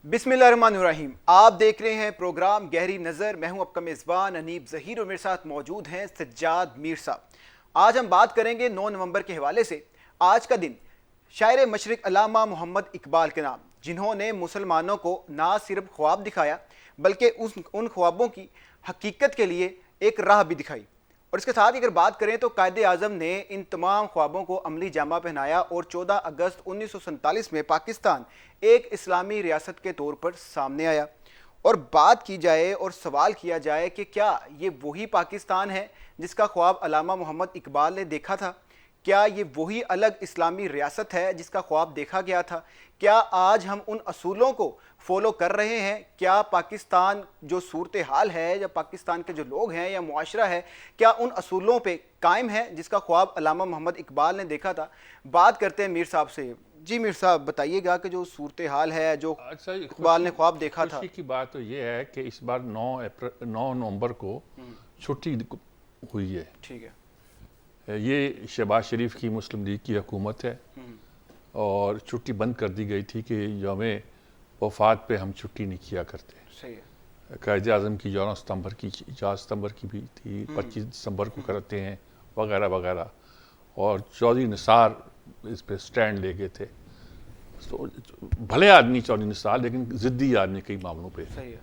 बिस्मिल्लाहिर्रहमानिर्रहीम। आप देख रहे हैं प्रोग्राम गहरी नज़र। मैं हूं आपका मेज़बान अनीब ज़हीर और मेरे साथ मौजूद हैं सज्जाद मीर साहब। आज हम बात करेंगे 9 नवंबर के हवाले से। आज का दिन शायर मशरिक़ अल्लामा मोहम्मद इकबाल के नाम, जिन्होंने मुसलमानों को ना सिर्फ ख्वाब दिखाया बल्कि उन ख्वाबों की हकीकत के लिए एक राह भी दिखाई। और इसके साथ ही अगर बात करें तो कायदे आज़म ने इन तमाम ख्वाबों को अमली जामा पहनाया और 14 अगस्त 1947 में पाकिस्तान एक इस्लामी रियासत के तौर पर सामने आया। और बात की जाए और सवाल किया जाए कि क्या ये वही पाकिस्तान है जिसका ख्वाब अल्लामा मोहम्मद इकबाल ने देखा था? क्या ये वही अलग इस्लामी रियासत है जिसका ख्वाब देखा गया था? क्या आज हम उन असूलों को फॉलो कर रहे हैं? क्या पाकिस्तान जो सूरत हाल है या पाकिस्तान के जो लोग हैं या मुआशरा है, क्या उन असूलों पे कायम है जिसका ख्वाब अल्लामा मोहम्मद इकबाल ने देखा था? बात करते हैं मीर साहब से। जी मीर साहब, बताइएगा कि जो सूरत हाल है, जो इकबाल ने ख्वाब देखा था। की बात तो ये है कि इस बार 9 नवंबर को छुट्टी हुई है। ठीक है। ये शहबाज शरीफ की मुस्लिम लीग की हुकूमत है और छुट्टी बंद कर दी गई थी कि यौम वफात पे हम छुट्टी नहीं किया करते। सही है। कायदे आज़म की 11 सितंबर की भी थी, 25 दिसंबर को करते हैं वगैरह वगैरह। और चौधरी निसार इस पे स्टैंड ले गए थे। तो भले आदमी चौधरी निसार, लेकिन ज़िद्दी आदमी कई मामलों पे। सही है।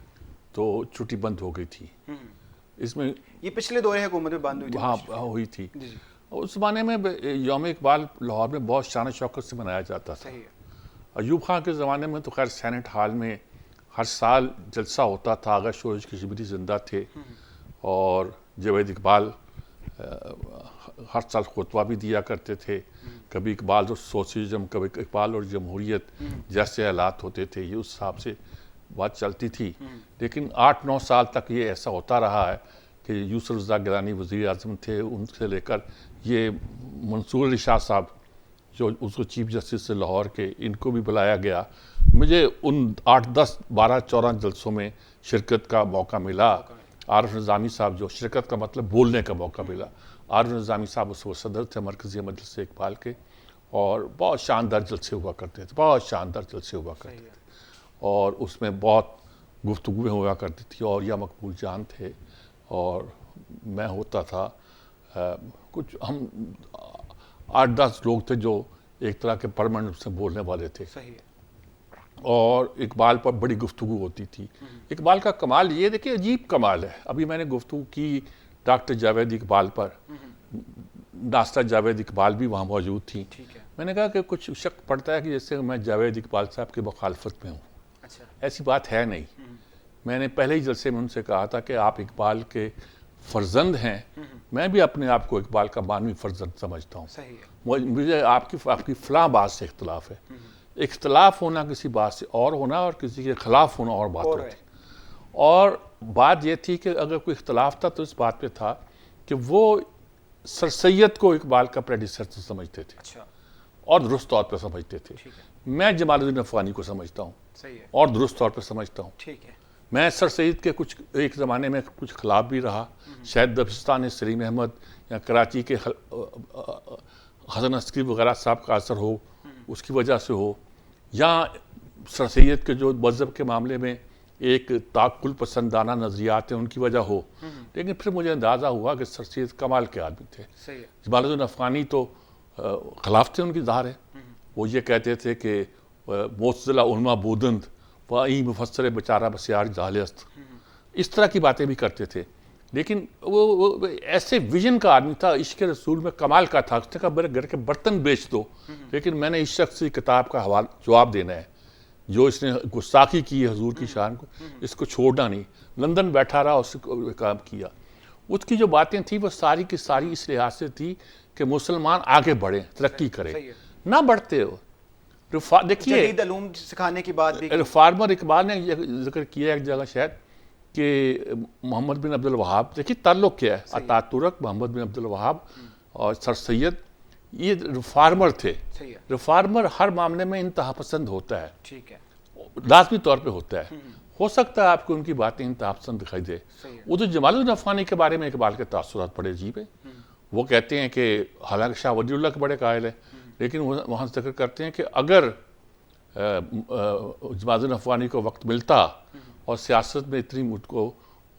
तो छुट्टी बंद हो गई थी। इसमें ये पिछले दौरे हुकूमत में बंद हुई थी। हाँ, हुई थी। जी। उस ज़माने में यौम इकबाल लाहौर में बहुत शान शौकत से मनाया जाता था। सही है। अयूब खान के ज़माने में तो खैर सेनेट हॉल में हर साल जलसा होता था अगर शोरश कश्मीरी जिंदा थे। और जावेद इकबाल हर साल खुतबा भी दिया करते थे। कभी इकबाल और सोशलिज्म, कभी इकबाल और जमहूरियत जैसे हालात होते थे, ये उस हिसाब से बात चलती थी। लेकिन 8-9 साल तक ये ऐसा होता रहा है कि यूसुफ रज़ा गिलानी वज़ीर आज़म थे, उनसे लेकर ये मंसूर अली शाह साहब जो उसको चीफ जस्टिस से लाहौर के, इनको भी बुलाया गया। मुझे उन 8, 10, 12, 14 जलसों में शिरकत का मौका मिला। आरिफ निज़ामी साहब, जो शिरकत का मतलब बोलने का मौका मिला। आरिफ निज़ामी साहब उस वक्त सदर थे मरकज़ी मजलिस इकबाल के, और बहुत शानदार जलसे हुआ करते थे, बहुत शानदार जलसे हुआ करते थे। और उसमें बहुत गुफ्तगू हुआ करती थी। और या मकबूल जान थे और मैं होता था। कुछ हम 8-10 लोग थे जो एक तरह के परमानेंट से बोलने वाले थे। सही है। और इकबाल पर बड़ी गुफ्तगू होती थी। इकबाल का कमाल ये देखिए, अजीब कमाल है। अभी मैंने गुफ्तगू की डॉक्टर जावेद इकबाल पर, नास्ता जावेद इकबाल भी वहाँ मौजूद थी। ठीक है। मैंने कहा कि कुछ शक पड़ता है कि जैसे मैं जावेद इकबाल साहब की मुखालफत में हूँ। अच्छा। ऐसी बात है नहीं। मैंने पहले ही जलसे में उनसे कहा था कि आप इकबाल के फर्जंद हैं। मैं भी अपने आप को इकबाल का मानवी फर्जंद समझता हूँ। सही है। मुझे आपकी फलां बात से इख्तलाफ है। इख्तलाफ होना किसी बात से और होना, और किसी के खिलाफ होना और बात होती। और बात यह थी कि अगर कोई इख्तलाफ था तो इस बात पे था कि वो सर सैयद को इकबाल का प्रेडिसेसर समझते थे। अच्छा। और दुरुस्त तौर पर समझते थे। ठीक है। मैं जमालुद्दीन अफ़गानी को समझता हूँ। सही है। और दुरुस्त तौर पर समझता हूँ। ठीक है। मैं सर सैयद के कुछ एक ज़माने में कुछ खिलाफ भी रहा। शायद दबिस्तान सलीम अहमद या कराची के हसन अस्करी वगैरह साहब का असर हो, उसकी वजह से हो, या सर सैयद के जो मज़हब के मामले में एक ताकुल पसंदाना नज़रियात हैं उनकी वजह हो। लेकिन फिर मुझे अंदाज़ा हुआ कि सर सैयद कमाल के आदमी थे। सही है। जमालुद्दीन अफ़गानी तो खिलाफ थे उनकी, ज़ाहिर है। वो ये कहते थे कि मोतज़िला उलमा बूदंद वही मुफस्सर बेचारा बसियार जालिस्त, इस तरह की बातें भी करते थे। लेकिन वो ऐसे विजन का आदमी था, इश्क़ रसूल में कमाल का था। उसने कहा मेरे घर के बर्तन बेच दो, लेकिन मैंने इस शख्स की किताब का जवाब देना है जो इसने गुस्ताखी की है हुजूर की शान को, इसको छोड़ना नहीं। लंदन बैठा रहा, उसको काम किया। उसकी जो बातें थी वो सारी की सारी इस लिहाज से थी कि मुसलमान आगे बढ़े, तरक्की करें, ना बढ़ते हो। देखिए, सिखाने की बात भी रिफार्मर इकबाल ने जिक्र किया एक जगह शायद कि मोहम्मद बिन अब्दुल वहाब, देखिए ताल्लुक़ क्या है, अतातुर्क, मोहम्मद बिन अब्दुल वहाब और सर सैयद, ये रिफार्मर थे। रिफार्मर हर मामले में इंतहा पसंद होता है। ठीक है। लाजमी तौर पे होता है। हो सकता है आपको उनकी बातें इंतहा पसंद दिखाई दे। वो तो जमालुद्दीन अफ़गानी के बारे में इकबाल के तासुरात बड़े अजीब है। वो कहते हैं कि हालांकि शाह वलीउल्लाह के बड़े कायल है, लेकिन वहाँ जिक्र करते हैं कि अगर जमात अफगानी को वक्त मिलता और सियासत में इतनी मुझको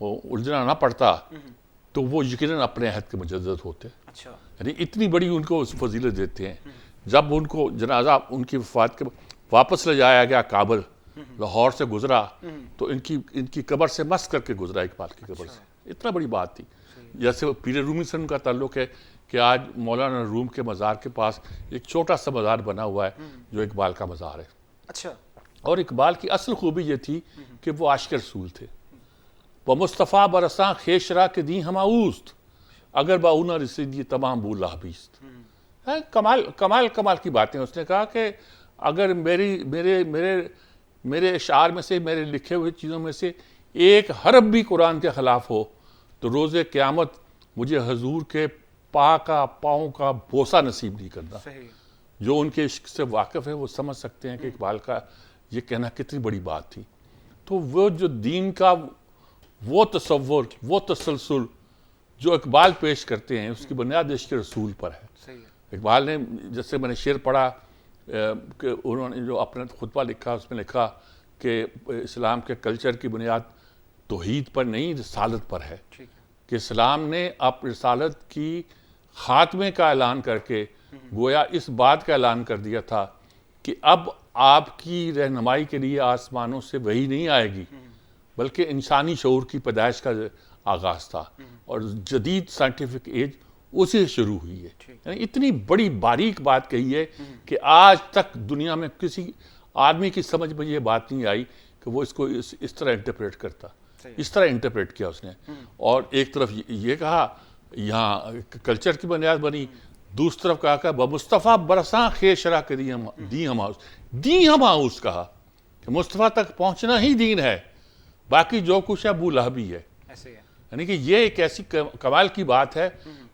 उलझना ना पड़ता तो वो यकीनन अपने अहद के मुजद्दिद होते। अच्छा। यानी इतनी बड़ी उनको फजीलत देते हैं। जब उनको जनाजा उनकी वफात के वापस ले जाया गया काबुल, लाहौर से गुजरा तो इनकी कब्र से मस करके गुजरा, इकबाल की कब्र से। इतना बड़ी बात थी। जैसे पीर रूमी से उनका ताल्लुक है कि आज मौलाना रूम के मज़ार के पास एक छोटा सा मज़ार बना हुआ है जो इकबाल का मज़ार है। अच्छा। और इकबाल की असल खूबी ये थी कि वो आशिक रसूल थे। वो मुस्तफ़ा बरसां खेशरा के दी हमाऊस्त अगर बाउना रसीदी तमाम बूला हबीस्त। कमाल कमाल कमाल की बातें उसने कहा कि अगर मेरे इशार में से, मेरे लिखे हुए चीज़ों में से एक हरफ भी कुरान के ख़िलाफ़ हो तो रोज़े क़यामत मुझे हजूर के पाँव का बोसा नसीब नहीं करना। जो उनके इश्क से वाकिफ़ है वो समझ सकते हैं कि इकबाल का ये कहना कितनी बड़ी बात थी। तो वो जो दीन का वो तसव्वुर, वो तसलसल जो इकबाल पेश करते हैं उसकी बुनियाद इश्क रसूल पर है। इकबाल ने, जैसे मैंने शेर पढ़ा कि उन्होंने जो अपना खुतबा लिखा उसमें लिखा कि इस्लाम के कल्चर की बुनियाद तौहीद पर नहीं रिसालत पर है। कि इस्लाम ने अब रिसालत की खात्मे का ऐलान करके गोया इस बात का ऐलान कर दिया था कि अब आपकी रहनुमाई के लिए आसमानों से वही नहीं आएगी बल्कि इंसानी शऊर की पैदाइश का आगाज़ था और जदीद साइंटिफिक एज उसी से शुरू हुई है। यानी इतनी बड़ी बारीक बात कही है कि आज तक दुनिया में किसी आदमी की समझ में ये बात नहीं आई कि वो इसको इस तरह इंटरप्रेट करता। इस तरह इंटरप्रेट किया उसने। और एक तरफ ये कहा यहाँ कल्चर की बुनियाद बनी, दूसरी तरफ कहा कि मुस्तफ़ा बरसां खेशरा के दी हम हाउस कहा कि मुस्तफ़ा तक पहुँचना ही दीन है, बाकी जो कुछ है बूला भी है। यानी कि ये एक ऐसी कमाल की बात है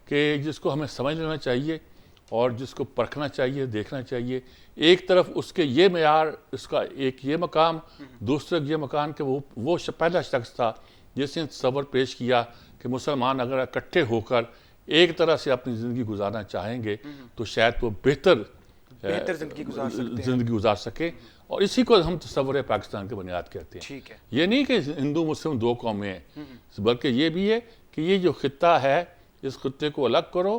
कि जिसको हमें समझ लेना चाहिए और जिसको परखना चाहिए, देखना चाहिए। एक तरफ उसके ये मेयार, उसका एक ये मकाम, दूसरे ये मकाम कि वो पहला शख्स था जिसने तसव्वुर पेश किया कि मुसलमान अगर इकट्ठे होकर एक तरह से अपनी ज़िंदगी गुजारना चाहेंगे तो शायद वो बेहतर ज़िंदगी गुजार सके। और इसी को हम तसव्वुर पाकिस्तान की बुनियाद कहते हैं। ठीक है। ये नहीं कि हिंदू मुस्लिम दो कौमें हैं, बल्कि ये भी है कि ये जो खित्ता है इस खित्ते को अलग करो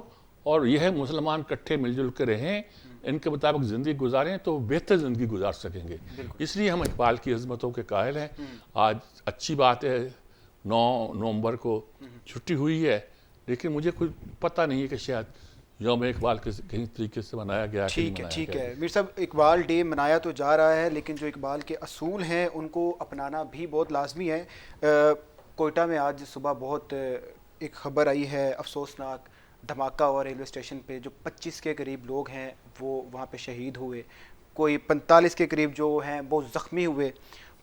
और यह मुसलमान इकट्ठे मिलजुल कर रहें, इनके मुताबिक ज़िंदगी गुजारें तो बेहतर ज़िंदगी गुजार सकेंगे। इसलिए हम इकबाल की अज़मतों के कायल हैं। आज अच्छी बात है 9 नवंबर को छुट्टी हुई है, लेकिन मुझे कोई पता नहीं है कि शायद यौम इकबाल कहीं तरीके से मनाया गया। ठीक है मीर साहब, इकबाल डे मनाया तो जा रहा है लेकिन जो इकबाल के असूल हैं उनको अपनाना भी बहुत लाजमी है। कोयटा में आज सुबह बहुत एक ख़बर आई है अफसोसनाक, धमाका और रेलवे स्टेशन पे जो 25 के करीब लोग हैं वो वहाँ पे शहीद हुए, कोई 45 के करीब जो हैं वो ज़ख्मी हुए।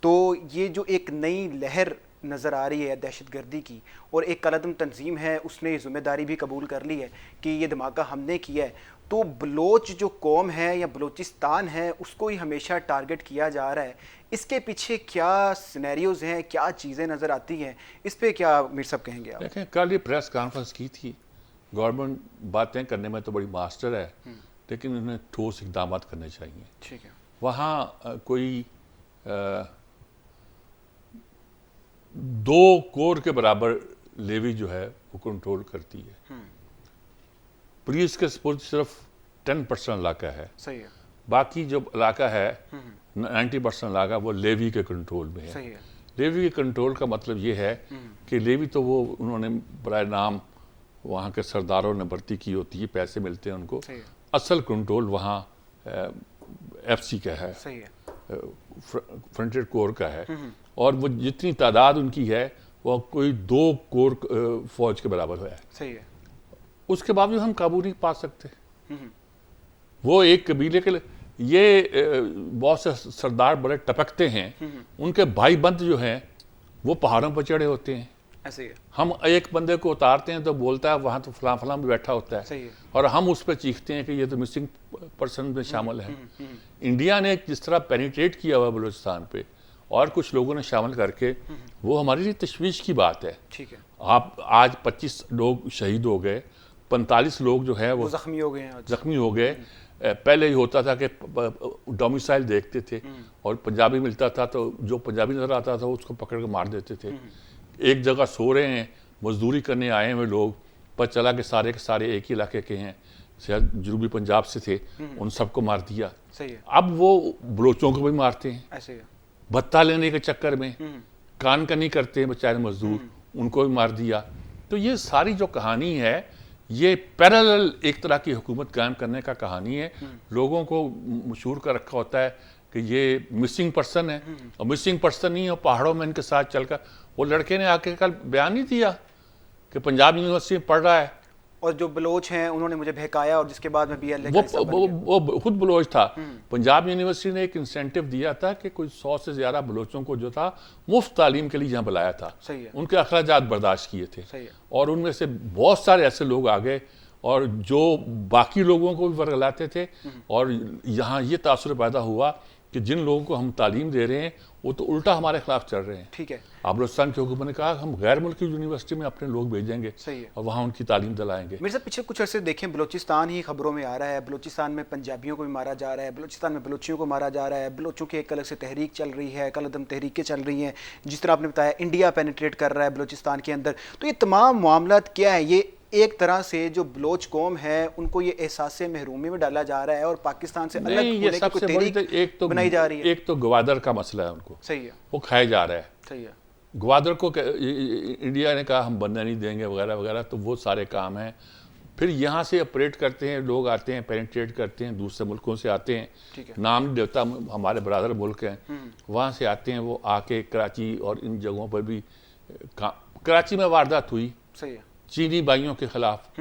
तो ये जो एक नई लहर नज़र आ रही है दहशतगर्दी की, और एक कलअदम तंजीम है उसने ये ज़िम्मेदारी भी कबूल कर ली है कि ये धमाका हमने किया है, तो बलोच जो कौम है या बलोचिस्तान है उसको ही हमेशा टारगेट किया जा रहा है। इसके पीछे क्या सिनेरियोज़ हैं, क्या चीज़ें नज़र आती हैं, इस पर क्या मीर साहब कहेंगे आप? देखें, कल ये प्रेस कॉन्फ्रेंस की थी। गवर्नमेंट बातें करने में तो बड़ी मास्टर है, लेकिन उन्हें ठोस इकदाम करने चाहिए। ठीक है। वहाँ कोई 2 कोर के बराबर लेवी जो है वो कंट्रोल करती है। पुलिस के सपोर्ट सिर्फ 10% इलाका है। सही है। बाकी जो इलाका है 90% इलाका वो लेवी के कंट्रोल में है। सही है। लेवी के कंट्रोल का मतलब ये है कि लेवी तो वो उन्होंने बराए नाम वहाँ के सरदारों ने भर्ती की होती है, पैसे मिलते हैं उनको। असल कंट्रोल वहाँ FC का है। सही है। फ्रंटियर कोर का है। और वो जितनी तादाद उनकी है वो कोई 2 कोर फौज के बराबर है। सही है। उसके बावजूद हम काबू नहीं पा सकते। वो एक कबीले के ये बहुत से सरदार बड़े टपकते हैं, उनके भाई बंद जो हैं वो पहाड़ों पर चढ़े होते हैं। ऐसे ही है। हम एक बंदे को उतारते हैं तो बोलता है वहाँ तो फलां फलां भी बैठा होता है। सही है। और हम उस पर चीखते हैं कि ये तो मिसिंग पर्सन में शामिल है। इंडिया ने जिस तरह पेनिट्रेट किया हुआ बलूचिस्तान पे और कुछ लोगों ने शामिल करके, वो हमारे लिए तशवीश की बात है। ठीक है। आप आज 25 लोग शहीद हो गए, 45 लोग जो है वो ज़ख्मी हो गए हैं। ज़ख्मी हो गए। पहले ही होता था कि डोमिसाइल देखते थे और पंजाबी मिलता था तो जो पंजाबी नजर आता था उसको पकड़ के मार देते थे। एक जगह सो रहे हैं, मजदूरी करने आए हुए लोग, पर चला के सारे एक ही इलाके के हैं, शायद जनूबी पंजाब से थे, उन सबको मार दिया। सही है। अब वो बलोचों को भी मारते हैं ऐसे ही है। भत्ता लेने के चक्कर में, कान कनी करते हैं बेचारे मजदूर, उनको भी मार दिया। तो ये सारी जो कहानी है ये पैरेलल एक तरह की हुकूमत कायम करने का कहानी है। लोगों को मशहूर कर रखा होता है कि ये मिसिंग पर्सन है, और मिसिंग पर्सन नहीं है, पहाड़ों में इनके साथ चलकर। वो लड़के ने आके कल बयान नहीं दिया कि पंजाब यूनिवर्सिटी में पढ़ रहा है, और जो बलोच हैं उन्होंने मुझे बहकाया और जिसके बाद मैं BLA का वो हिस्सा बन वो, गया। वो खुद बलोच था। पंजाब यूनिवर्सिटी ने एक इंसेंटिव दिया था कि कोई 100 से ज़्यादा बलोचों को जो था मुफ्त तालीम के लिए यहाँ बुलाया था। सही है। उनके अखराजात बर्दाश्त किए थे। सही है। और उनमें से बहुत सारे ऐसे लोग आ गए और जो बाकी लोगों को भी वर्गलाते थे, और यहाँ ये तासुर पैदा हुआ कि जिन लोगों को हम तालीम दे रहे हैं वो तो उल्टा हमारे खिलाफ चल रहे हैं। ठीक है। अब बलूचिस्तान की हुकूमत ने कहा हम गैर मुल्की यूनिवर्सिटी में अपने लोग भेजेंगे। सही है। और वहाँ उनकी तालीम दिलाएंगे। मेरे साथ पिछले कुछ अर्से देखें, बलूचिस्तान ही खबरों में आ रहा है, बलूचिस्तान में पंजाबियों को भी मारा जा रहा है, बलूचिस्तान में बलूचियों को मारा जा रहा है, बलूचों की एक अलग से तहरीक चल रही है, कलअदम तहरीकें चल रही हैं, जिस तरह आपने बताया इंडिया पेनिट्रेट कर रहा है बलूचिस्तान के अंदर। तो ये तमाम मामलात क्या है? ये एक तरह से जो बलोच कौम है उनको ये एहसास महरूमी में डाला जा रहा है और पाकिस्तान से अलग होने की कोई तहरीक बनाई जा रही है। एक तो गवादर का मसला है, उनको सही है, वो खाया जा रहा है। सही है। ग्वादर को इंडिया ने कहा हम बनने नहीं देंगे वगैरह वगैरह, तो वो सारे काम हैं। फिर यहाँ से ऑपरेट करते हैं लोग, आते हैं पेनिट्रेट करते हैं, दूसरे मुल्कों से आते हैं, ठीक है। नाम नहीं देता, हमारे बरादर मुल्क हैं, वहाँ से आते हैं, वो आके कराची और इन जगहों पर भी कराची में वारदात हुई, सही है, चीनी भाइयों के खिलाफ,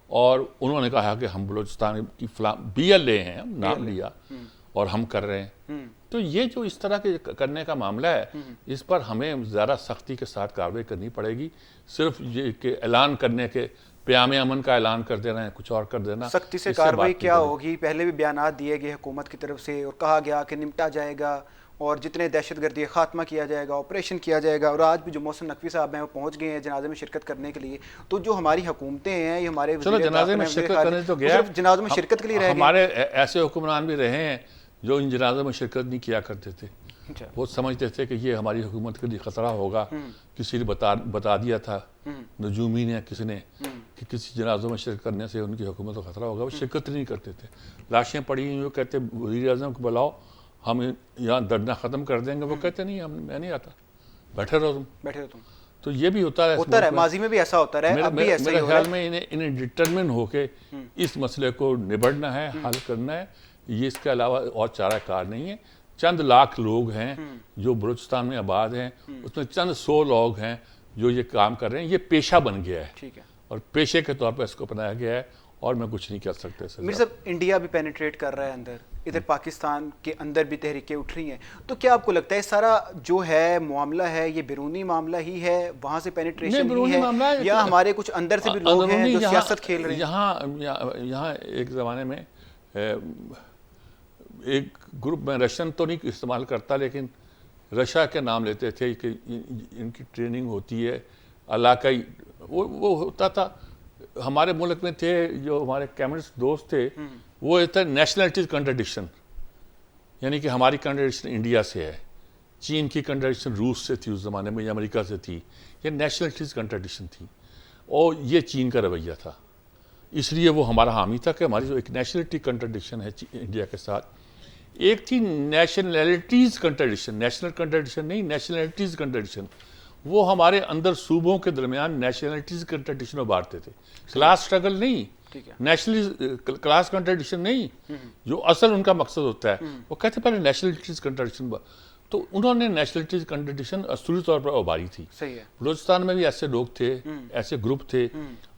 और उन्होंने कहा कि हम बलूचिस्तान की BLA हैं, नाम लिया और हम कर रहे हैं। तो ये जो इस तरह के करने का मामला है, इस पर हमें ज़्यादा सख्ती के साथ कार्रवाई करनी पड़ेगी। सिर्फ ये कि ऐलान करने के क़याम अमन का ऐलान कर देना है, कुछ और कर देना, सख्ती से कार्रवाई क्या होगी? पहले भी बयान दिए गए हुकूमत की तरफ से और कहा गया कि निपटा जाएगा और जितने दहशतगर्दी है खात्मा किया जाएगा, ऑपरेशन किया जाएगा। और आज भी जो मोहसिन नकवी साहब हैं वो पहुंच गए हैं जनाजे में शिरकत करने के लिए। तो जो हमारी हुकूमतें हैं, ये हमारे जनाजे में शिरकत करने तो गया, जनाजे में शिरकत के लिए रह गए। हमारे ऐसे हुक्मरान भी रहे हैं जो इन जनाजों में शिरकत नहीं किया करते थे। वो समझते थे कि ये हमारी हुकूमत के लिए खतरा होगा। किसी ने बता दिया था, नजूमी ने, किसी ने, कि किसी जनाजों में शिरकत करने से उनकी हुकूमत को खतरा होगा। वो शिरकत नहीं करते थे। लाशें पड़ी हुई, वो कहते वज़ीर आज़म को बुलाओ, हम यहाँ दर्दना ख़त्म कर देंगे। वो कहते नहीं, मैं नहीं आता, बैठे रहो तुम। तो ये भी होता है माजी में भी ऐसा होता है। मेरे ख्याल में इन्हें डिटरमिन होके इस मसले को निबड़ना है, हल करना है। ये इसके अलावा और चारा कार नहीं है। चंद लाख लोग हैं जो बलूचिस्तान में आबाद हैं, उसमें चंद 100 लोग हैं जो ये काम कर रहे हैं। ये पेशा बन गया है, ठीक है, और पेशे के तौर पर इसको अपनाया गया है, और मैं कुछ नहीं कर सकते। मेरे साहब, इंडिया भी पेनिट्रेट कर रहा है अंदर, इधर पाकिस्तान के अंदर भी तहरीकें उठ रही हैं। तो क्या आपको लगता है सारा जो है मामला है ये बैरूनी मामला ही है, वहाँ से पेनिट्रेशन ही है, या हमारे कुछ अंदर से भी लोग हैं जो सियासत खेल रहे हैं? यहाँ एक ज़माने में एक ग्रुप में रशियन तो नहीं इस्तेमाल करता, लेकिन रशिया के नाम लेते थे कि इनकी ट्रेनिंग होती है इलाकाई, वो होता था। हमारे मुल्क में थे जो हमारे कम्युनिस्ट दोस्त थे, वो ये था नेशनलिटीज कंट्रडिक्शन, यानी कि हमारी कंट्रडिक्शन इंडिया से है, चीन की कंट्रडिक्शन रूस से थी उस ज़माने में, या अमेरिका से थी। ये नेशनलिटीज कंट्रडिक्शन थी, और ये चीन का रवैया था। इसलिए वो हमारा हामी था कि हमारी जो एक नेशनलिटी कंट्रडिक्शन है इंडिया के साथ, एक थी नेशनलिटीज़ कंट्रडिक्शन, नेशनल कंट्रडिक्शन नहीं, नेशनलिटीज़ कंट्रडिक्शन। वो हमारे अंदर सूबों के दरमियान नेशनलिटीज़ कंट्रडिक्शन उभारते थे, क्लास स्ट्रगल नहीं, नेशनल क्लास कंट्रडिक्शन नहीं, जो असल उनका मकसद होता है। वो कहते पहले नेशनलिटीज़ कंट्रडिक्शन, तो उन्होंने नेशनलिटीज कंट्रडिक्शन असली तौर पर उभारी थी। सही है। बलूचिस्तान में भी ऐसे लोग थे, ऐसे ग्रुप थे।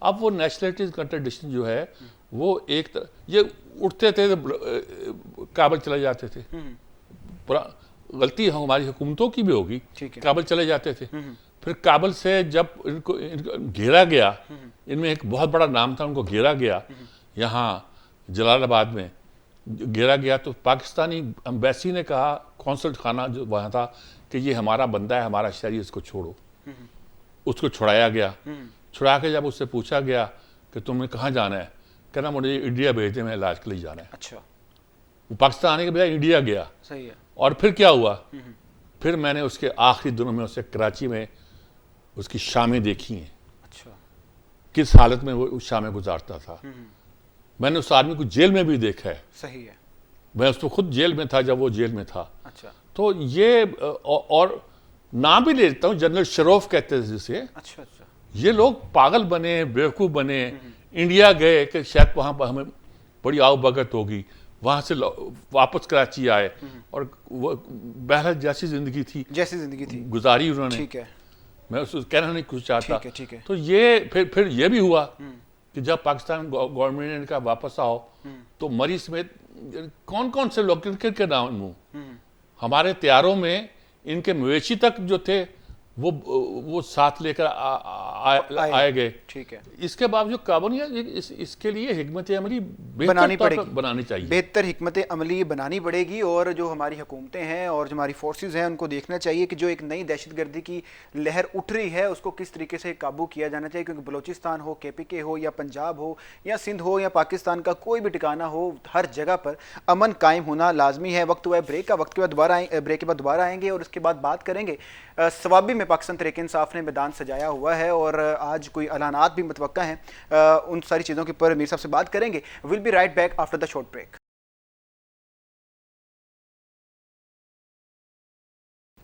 अब वो नेशनलिटीज कंट्रडिक्शन जो है वो एक ये उठते थे तो काबल चले जाते थे। गलती हमारी हुकूमतों की भी होगी, काबल चले जाते थे। फिर काबल से जब इनको घेरा गया, इनमें एक बहुत बड़ा नाम था, उनको घेरा गया यहाँ जलालाबाद में घेरा गया, तो पाकिस्तानी एम्बेसी ने कहा, कौंसल खाना जो वहाँ था, कि ये हमारा बंदा है, हमारा शहरी, इसको छोड़ो। उसको छुड़ाया गया। छुड़ा के जब उससे पूछा गया कि तुमने कहाँ जाना है, कहना मुझे इंडिया भेज दे, मैं इलाज के लिए जाना है। अच्छा, वो पाकिस्तान आने के बजाय इंडिया गया। सही है। और फिर क्या हुआ, फिर मैंने उसके आखिरी दिनों में उसे कराची में उसकी शामें देखी हैं, अच्छा, किस हालत में वो उस शामें गुजारता था। मैंने उस आदमी को जेल में भी देखा है, सही है। मैं उसको खुद जेल में था जब वो जेल में था। अच्छा, तो ये और नाम भी ले लेता हूँ, जनरल शरोफ कहते थे जिसे। अच्छा, अच्छा, ये लोग पागल बने, बेवकूफ़ बने, इंडिया गए कि शायद वहाँ पर हमें बड़ी आवभगत होगी, वहाँ से वापस कराची आए और वो बहरहाल जैसी ज़िंदगी थी जैसी जिंदगी थी, गुजारी उन्होंने। ठीक है, मैं उसको कहना नहीं कुछ चाहता। ठीक है, ठीक है। तो ये फिर ये भी हुआ कि जब पाकिस्तान गवर्नमेंट ने कहा वापस आओ, तो मरी समेत कौन कौन से लोग, किनके नाम मुँह, हमारे तैयारों में इनके मवेशी तक जो थे वो साथ लेकर आए गए। ठीक है। इसके बावजूद कानूनियत इसके लिए हिकमत अमली बनानी बेहतर तौर पड़ेगी, पर बनानी चाहिए, बेहतर हिकमत अमली बनानी पड़ेगी। और जो हमारी हुकूमतें हैं और जो हमारी फोर्सेस हैं उनको देखना चाहिए कि जो एक नई दहशतगर्दी की लहर उठ रही है उसको किस तरीके से काबू किया जाना चाहिए। क्योंकि बलूचिस्तान हो, KPK हो, या पंजाब हो, या सिंध हो, या पाकिस्तान का कोई भी ठिकाना हो, हर जगह पर अमन कायम होना लाजमी है। वक्त हुआ है ब्रेक का, वक्त के बाद ब्रेक के बाद दोबारा आएंगे और उसके बाद बात करेंगे सवाबी में पाकिस्तान तहरीक इंसाफ ने मैदान सजाया हुआ है और आज कोई ऐलानात भी मुतवक्का हैं। उन सारी चीज़ों के ऊपर मीर साहब से बात करेंगे। Will be right back after the short break.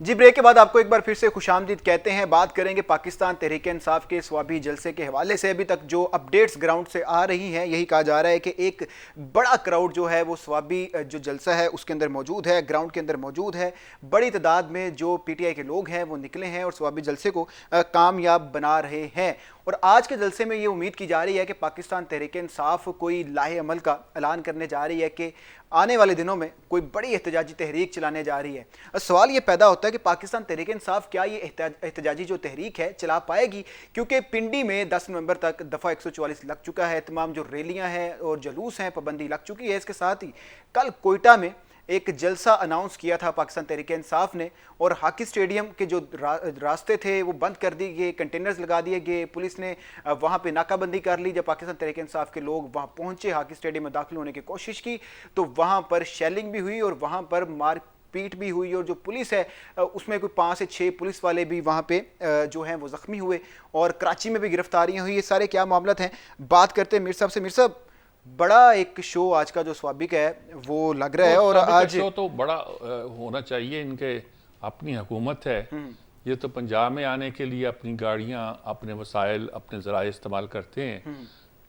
जी, ब्रेक के बाद आपको एक बार फिर से खुशामदीद कहते हैं। बात करेंगे पाकिस्तान तहरीक इंसाफ के स्वाबी जलसे के हवाले से। अभी तक जो अपडेट्स ग्राउंड से आ रही हैं यही कहा जा रहा है कि एक बड़ा क्राउड जो है वो स्वाबी जो जलसा है उसके अंदर मौजूद है, ग्राउंड के अंदर मौजूद है। बड़ी तादाद में जो PTI के लोग हैं वो निकले हैं और स्वाबी जलसे को कामयाब बना रहे हैं। और आज के जलसे में ये उम्मीद की जा रही है कि पाकिस्तान तहरीक इंसाफ कोई लाहे अमल का ऐलान करने जा रही है कि आने वाले दिनों में कोई बड़ी एहतजाजी तहरीक चलाने जा रही है। सवाल ये पैदा होता है कि पाकिस्तान तहरीक इंसाफ क्या ये एहतजाजी जो तहरीक है चला पाएगी, क्योंकि पिंडी में 10 नवंबर तक दफ़ा 144 लग चुका है, तमाम जो रैलियां हैं और जुलूस हैं पाबंदी लग चुकी है। इसके साथ ही कल कोयटा में एक जलसा अनाउंस किया था पाकिस्तान तहरीक इंसाफ ने और हॉकी स्टेडियम के जो रास्ते थे वो बंद कर दिए गए, कंटेनर्स लगा दिए गए, पुलिस ने वहाँ पे नाकाबंदी कर ली। जब पाकिस्तान तहरीक इंसाफ के लोग वहाँ पहुँचे, हॉकी स्टेडियम में दाखिल होने की कोशिश की, तो वहाँ पर शेलिंग भी हुई और वहाँ पर मार पीट भी हुई और जो पुलिस है उसमें कोई 5 से 6 पुलिस वाले भी वहाँ पे जो हैं वो ज़ख्मी हुए और कराची में भी गिरफ्तारियाँ हुई। ये सारे क्या मामला हैं, बात करते हैं मीर साहब से। मीर साहब, बड़ा एक शो आज का जो स्वाबिक है वो लग रहा है और आज शो तो बड़ा होना चाहिए। इनके अपनी हुकूमत है, ये तो पंजाब में आने के लिए अपनी गाड़ियां, अपने वसाइल, अपने ज़राए इस्तेमाल करते हैं,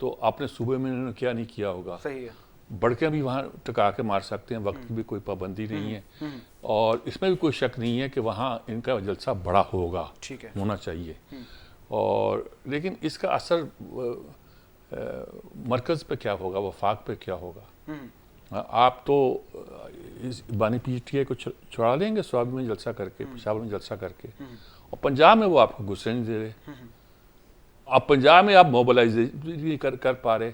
तो अपने सूबे में इन्होंने क्या नहीं किया होगा। सही है, बढ़के भी वहाँ टका के मार सकते हैं, वक्त की भी कोई पाबंदी नहीं है और इसमें भी कोई शक नहीं है कि वहाँ इनका जलसा बड़ा होगा, ठीक है, होना चाहिए। और लेकिन इसका असर मरकज़ पे क्या होगा, वफाक पे क्या होगा। आप तो इस बानी PTI को छुड़ा लेंगे स्वाबी में जलसा करके, पेशावर में जलसा करके, और पंजाब में वो आपको घुसने नहीं दे रहे। अब पंजाब में आप मोबिलाइजेशन कर पा रहे,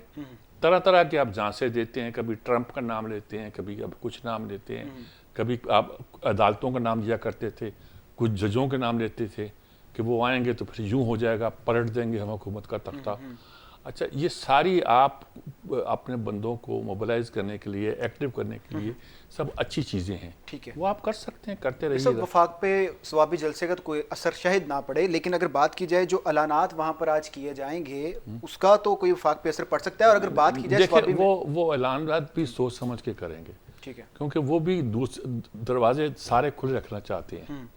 तरह तरह के आप झांसे देते हैं, कभी ट्रंप का नाम लेते हैं, कभी अब कुछ नाम लेते हैं, कभी आप अदालतों का नाम लिया करते थे, कुछ जजों के नाम लेते थे कि वो आएंगे तो फिर यूँ हो जाएगा, पलट देंगे हम हुकूमत का तख्ता। अच्छा, ये सारी आप अपने बंदों को मोबिलाइज करने के लिए, एक्टिव करने के लिए सब अच्छी चीज़ें हैं, ठीक है, वो आप कर सकते हैं, करते सब रहिए। वफाक पे स्वाबी जलसे का तो कोई असर शायद ना पड़े, लेकिन अगर बात की जाए जो ऐलानात वहाँ पर आज किए जाएंगे उसका तो कोई वफाक पे असर पड़ सकता है। और अगर बात की जाए देखिए, वो ऐलानात भी सोच समझ के करेंगे, ठीक है, क्योंकि वो भी दरवाजे सारे खुले रखना चाहते हैं,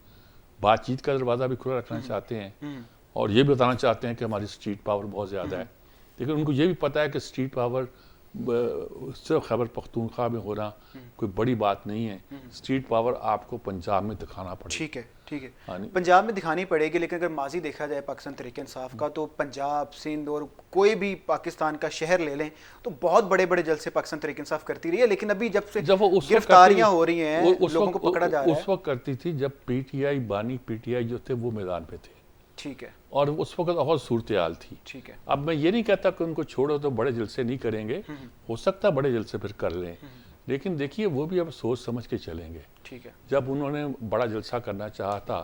बातचीत का दरवाज़ा भी खुला रखना चाहते हैं और ये भी बताना चाहते हैं कि हमारी स्ट्रीट पावर बहुत ज़्यादा है। लेकिन उनको ये भी पता है कि स्ट्रीट पावर सिर्फ खैबर पख्तूनख्वा में होना कोई बड़ी बात नहीं है। स्ट्रीट पावर आपको पंजाब में दिखाना पड़ेगा। ठीक है, ठीक है, हाँ, पंजाब में दिखानी पड़ेगी। लेकिन अगर माजी देखा जाए पाकिस्तान तहरीक इंसाफ का, तो पंजाब, सिंध और कोई भी पाकिस्तान का शहर ले लें तो बहुत बड़े बड़े जलसे पाकिस्तान तहरीक इंसाफ करती रही है। लेकिन अभी जब से गिरफ्तारियां हो रही हैं, लोगों को पकड़ा जा रहा है, उस वक्त करती थी जब PTI बानी PTI जो थे वो मैदान पे थे, ठीक है, और उस वक्त और सूरत हाल थी। ठीक है, अब मैं ये नहीं कहता कि उनको छोड़ो तो बड़े जलसे नहीं करेंगे, हो सकता है बड़े जलसे फिर कर लें, लेकिन देखिए वो भी अब सोच समझ के चलेंगे। ठीक है, जब उन्होंने बड़ा जलसा करना चाहा था,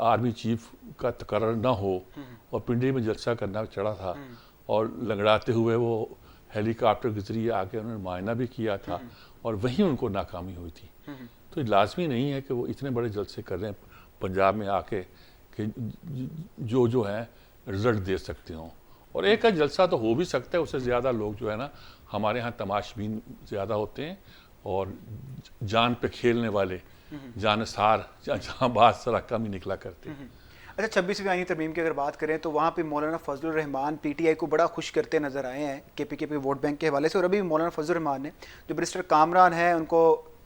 आर्मी चीफ का तकर्रर ना हो और पिंडी में जलसा करना चढ़ा था और लंगड़ाते हुए वो हेलीकॉप्टर के जरिए आके उन्होंने मुआयना भी किया था और वहीं उनको नाकामी हुई थी। तो ये लाजमी नहीं है कि वो इतने बड़े जलसे कर रहे हैं पंजाब में आके कि जो है रिजल्ट दे सकते हों। और एक का जलसा तो हो भी सकता है, उससे ज़्यादा लोग जो है ना हमारे यहाँ तमाशबीन ज़्यादा होते हैं और जान पे खेलने वाले जानसार जहाँ बात जरा कम ही निकला करते हैं। अच्छा, 26वीं आईनी तरमीम की अगर बात करें तो वहाँ पे मौलाना फजलुर रहमान पीटीआई को बड़ा खुश करते नजर आए हैं केपीके वोट बैंक के हवाले से, और अभी मौलाना फजलुर रहमान ने जो बैरिस्टर कामरान है उनको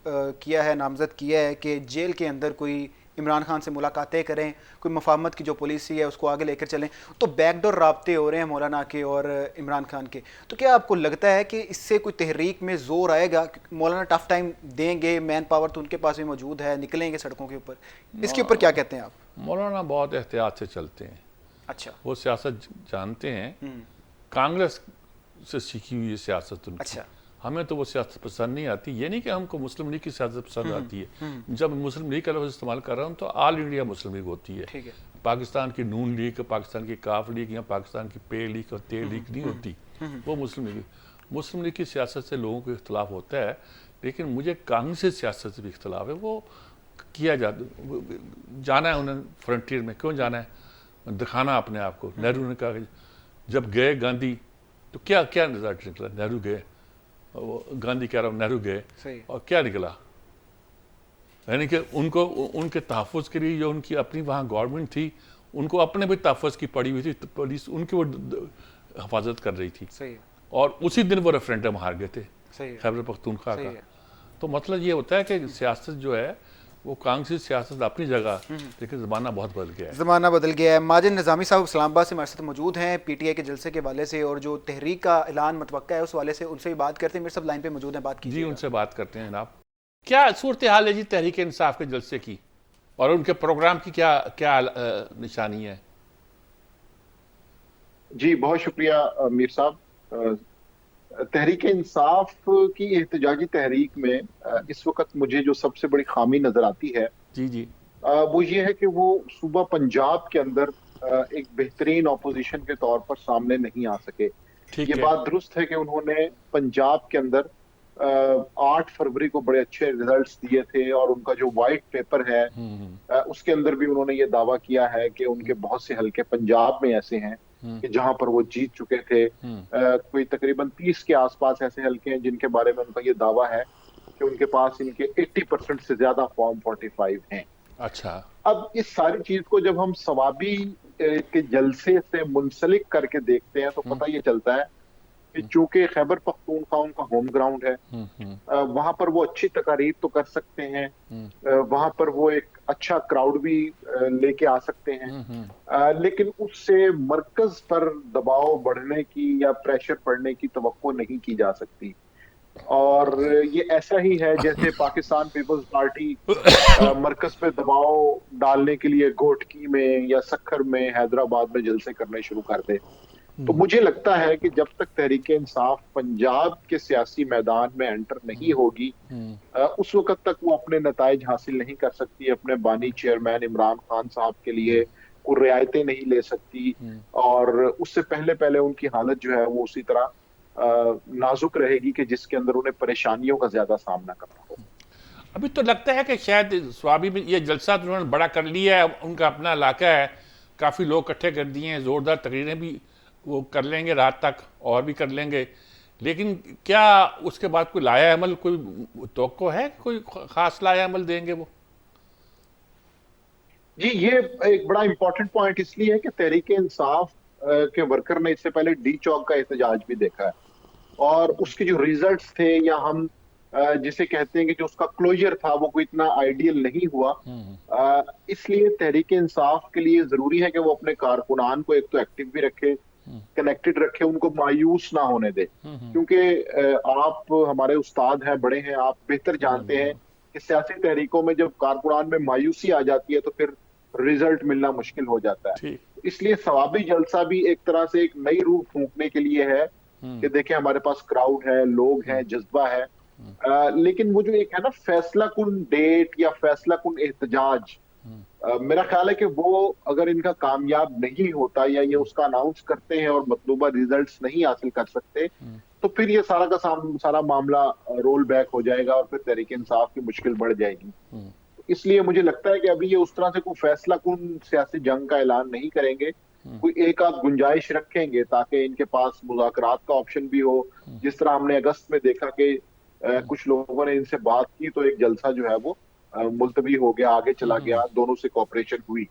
किया है, नामजद किया है कि जेल के अंदर कोई इमरान खान से मुलाकातें करें, कोई मफाहमत की जो पॉलिसी है उसको आगे लेकर चलें। तो बैकडोर राब्ते हो रहे हैं मौलाना के और इमरान खान के। तो क्या आपको लगता है कि इससे कोई तहरीक में ज़ोर आएगा? मौलाना टफ टाइम देंगे, मैन पावर तो उनके पास भी मौजूद है, निकलेंगे सड़कों के ऊपर, इसके ऊपर क्या कहते हैं आप? मौलाना बहुत एहतियात से चलते हैं। अच्छा। वो सियासत जानते हैं, कांग्रेस से सीखी हुई सियासत उनकी। अच्छा। हमें तो वो सियासत पसंद नहीं आती। ये नहीं कि हमको मुस्लिम लीग की सियासत पसंद आती है। जब मुस्लिम लीग का लफ्ज़ इस्तेमाल कर रहा हूँ तो ऑल इंडिया मुस्लिम लीग होती है। ठीक है। पाकिस्तान की नून लीग, पाकिस्तान की काफ लीग या पाकिस्तान की पे लीग और ते लीग नहीं होती। वो मुस्लिम लीग की सियासत से लोगों को इख्तलाफ होता है, लेकिन मुझे कांग्रेस की सियासत से भी इख्तलाफ है। वो किया जाना है उन्हें फ्रंटियर में, क्यों जाना है? दिखाना अपने आप को। नेहरू ने कहा जब गए गांधी तो क्या क्या रिजल्ट निकला? नेहरू गए, गांधी कह रहा हूँ नेहरू गए, और क्या निकला? यानी कि उनको उनके तहफ़्फ़ुज़ के लिए जो उनकी अपनी वहाँ गवर्नमेंट थी, उनको अपने भी तहफ़्फ़ुज़ की पड़ी हुई थी, तो पुलिस उनकी वो हिफाजत कर रही थी। सही है। और उसी दिन वो रेफरेंडम हार गए थे खैबर पख्तूनख्वा का। तो मतलब ये होता है कि सियासत जो है वो कांग्रेस सियासत अपनी जगह, लेकिन ज़माना बहुत बदल गया है। ज़माना बदल गया है। माजिद निज़ामी साहब इस्लामाबाद से हमारे साथ मौजूद हैं पीटीआई के जलसे के हवाले से, और जो तहरीक का ऐलान मुतवक्का है उस हवाले से उनसे भी बात करते हैं। मेरे सब लाइन पे मौजूद हैं, बात कीजिए। जी, उनसे बात करते हैं जनाब। क्या सूरत हाल है जी तहरीक इंसाफ के जलसे की, और उनके प्रोग्राम की क्या क्या निशानी है? जी बहुत शुक्रिया मीर साहब। तहरीक इंसाफ की एहतजाजी तहरीक में इस वक्त मुझे जो सबसे बड़ी खामी नजर आती है जी जी वो ये है कि वो सूबा पंजाब के अंदर एक बेहतरीन ऑपोजिशन के तौर पर सामने नहीं आ सके। ठीक ये है। बात दुरुस्त है कि उन्होंने पंजाब के अंदर 8 फरवरी को बड़े अच्छे रिजल्ट्स दिए थे, और उनका जो वाइट पेपर है उसके अंदर भी उन्होंने ये दावा किया है कि उनके बहुत से हलके पंजाब में ऐसे हैं कि जहां पर वो जीत चुके थे। कोई तकरीबन 30 के आसपास ऐसे हलके हैं जिनके बारे में उनका ये दावा है कि उनके पास इनके 80% से ज्यादा फॉर्म 45 हैं। अच्छा। अब इस सारी चीज को जब हम सवाबी के जलसे से मुंसलिक करके देखते हैं तो पता ये चलता है कि चूंकि खैबर पख्तूनख्वा उनका होम ग्राउंड है, वहां पर वो अच्छी तकारीर तो कर सकते हैं, वहां पर वो एक अच्छा क्राउड भी लेके आ सकते हैं, लेकिन उससे मरकज पर दबाव बढ़ने की या प्रेशर पड़ने की तवक्को नहीं की जा सकती। और ये ऐसा ही है जैसे पाकिस्तान पीपल्स पार्टी मरकज पे दबाव डालने के लिए घोटकी में या सक्खर में, हैदराबाद में जलसे करने शुरू कर दे। तो मुझे लगता है कि जब तक तहरीक इंसाफ पंजाब के सियासी मैदान में एंटर नहीं होगी, उस वक्त तक वो अपने नताइज हासिल नहीं कर सकती, अपने बानी चेयरमैन इमरान खान साहब के लिए कोई रियायतें नहीं ले सकती, और उससे पहले पहले उनकी हालत जो है वो उसी तरह नाजुक रहेगी कि जिसके अंदर उन्हें परेशानियों का ज्यादा सामना करना हो। अभी तो लगता है कि शायद स्वाभी में ये जलसा तो उन्होंने बड़ा कर लिया है, उनका अपना इलाका है, काफ़ी लोग इकट्ठे कर दिए हैं, ज़ोरदार तकरीरें भी वो कर लेंगे रात तक, और भी कर लेंगे। लेकिन क्या उसके बाद कोई लाया अमल, कोई तवक्को है, कोई खास लाया अमल देंगे वो? जी ये एक बड़ा इंपॉर्टेंट पॉइंट इसलिए है कि तहरीक इंसाफ के वर्कर ने इससे पहले डी चौक का एहतजाज भी देखा है, और उसके जो रिजल्ट्स थे, या हम जिसे कहते हैं कि जो उसका क्लोजर था, वो कोई इतना आइडियल नहीं हुआ। इसलिए तहरीक इंसाफ के लिए जरूरी है कि वो अपने कारकुनान को एक तो एक्टिव भी रखे, कनेक्टेड रखे, उनको मायूस ना होने दे, क्योंकि आप हमारे उस्ताद हैं, बड़े हैं, आप बेहतर जानते हैं कि सियासी तहरीकों में जब कारकुनान में मायूसी आ जाती है तो फिर रिजल्ट मिलना मुश्किल हो जाता है। इसलिए सवाबी जलसा भी एक तरह से एक नई रूह फूंकने के लिए है कि देखिए हमारे पास क्राउड है, लोग हैं, जज्बा है, लेकिन वो जो एक है ना फैसला कुन डेट या फैसला कुन एहतजाज, मेरा ख्याल है कि वो अगर इनका कामयाब नहीं होता, या ये उसका अनाउंस करते हैं और मतलूबा रिजल्ट्स नहीं हासिल कर सकते, तो फिर ये सारा का सारा मामला रोल बैक हो जाएगा और फिर तहरीक इंसाफ की मुश्किल बढ़ जाएगी। इसलिए मुझे लगता है कि अभी ये उस तरह से कोई फैसला कुन सियासी जंग का ऐलान नहीं करेंगे, कोई एक आध गुंजाइश रखेंगे ताकि इनके पास मुज़ाकरात का ऑप्शन भी हो। जिस तरह हमने अगस्त में देखा कि कुछ लोगों ने इनसे बात की तो एक जलसा जो है वो मुलतवी हो गया, आगे चला गया, दोनों से कोऑपरेशन हुई।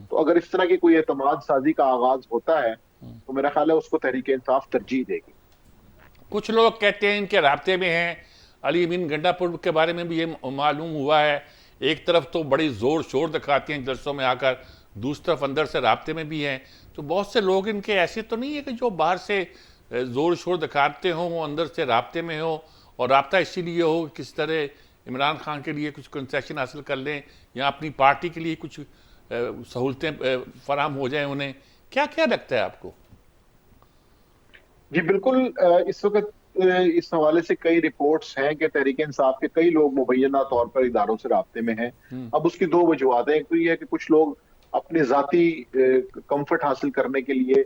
तो अगर इस तरह की कोई एतमाद साजी का आगाज होता है तो मेरा ख्याल है उसको तहरीक इंसाफ तरजीह देगी। कुछ लोग कहते हैं इनके राब्ते में हैं, अली अमीन गंडापुर के बारे में भी ये मालूम हुआ है। एक तरफ तो बड़ी ज़ोर शोर दिखाते हैं जलसों में आकर, दूसरी तरफ अंदर से राब्ते में भी हैं। तो बहुत से लोग इनके ऐसे तो नहीं है कि जो बाहर से ज़ोर शोर दिखाते हों वो अंदर से राब्ते में हो, और राब्ता इसीलिए हो कि किस तरह इमरान खान के लिए कुछ कंसेशन हासिल कर लें या अपनी पार्टी के लिए कुछ सहूलतें फराम हो जाएं उन्हें। क्या क्या लगता है आपको? जी बिल्कुल, इस वक्त इस हवाले से कई रिपोर्ट्स हैं कि तहरीक इंसाफ के कई लोग मुबैना तौर पर इदारों से राब्ते में हैं। अब उसकी दो वजूहत हैं। एक तो ये है कि कुछ लोग अपने जाती कंफर्ट हासिल करने के लिए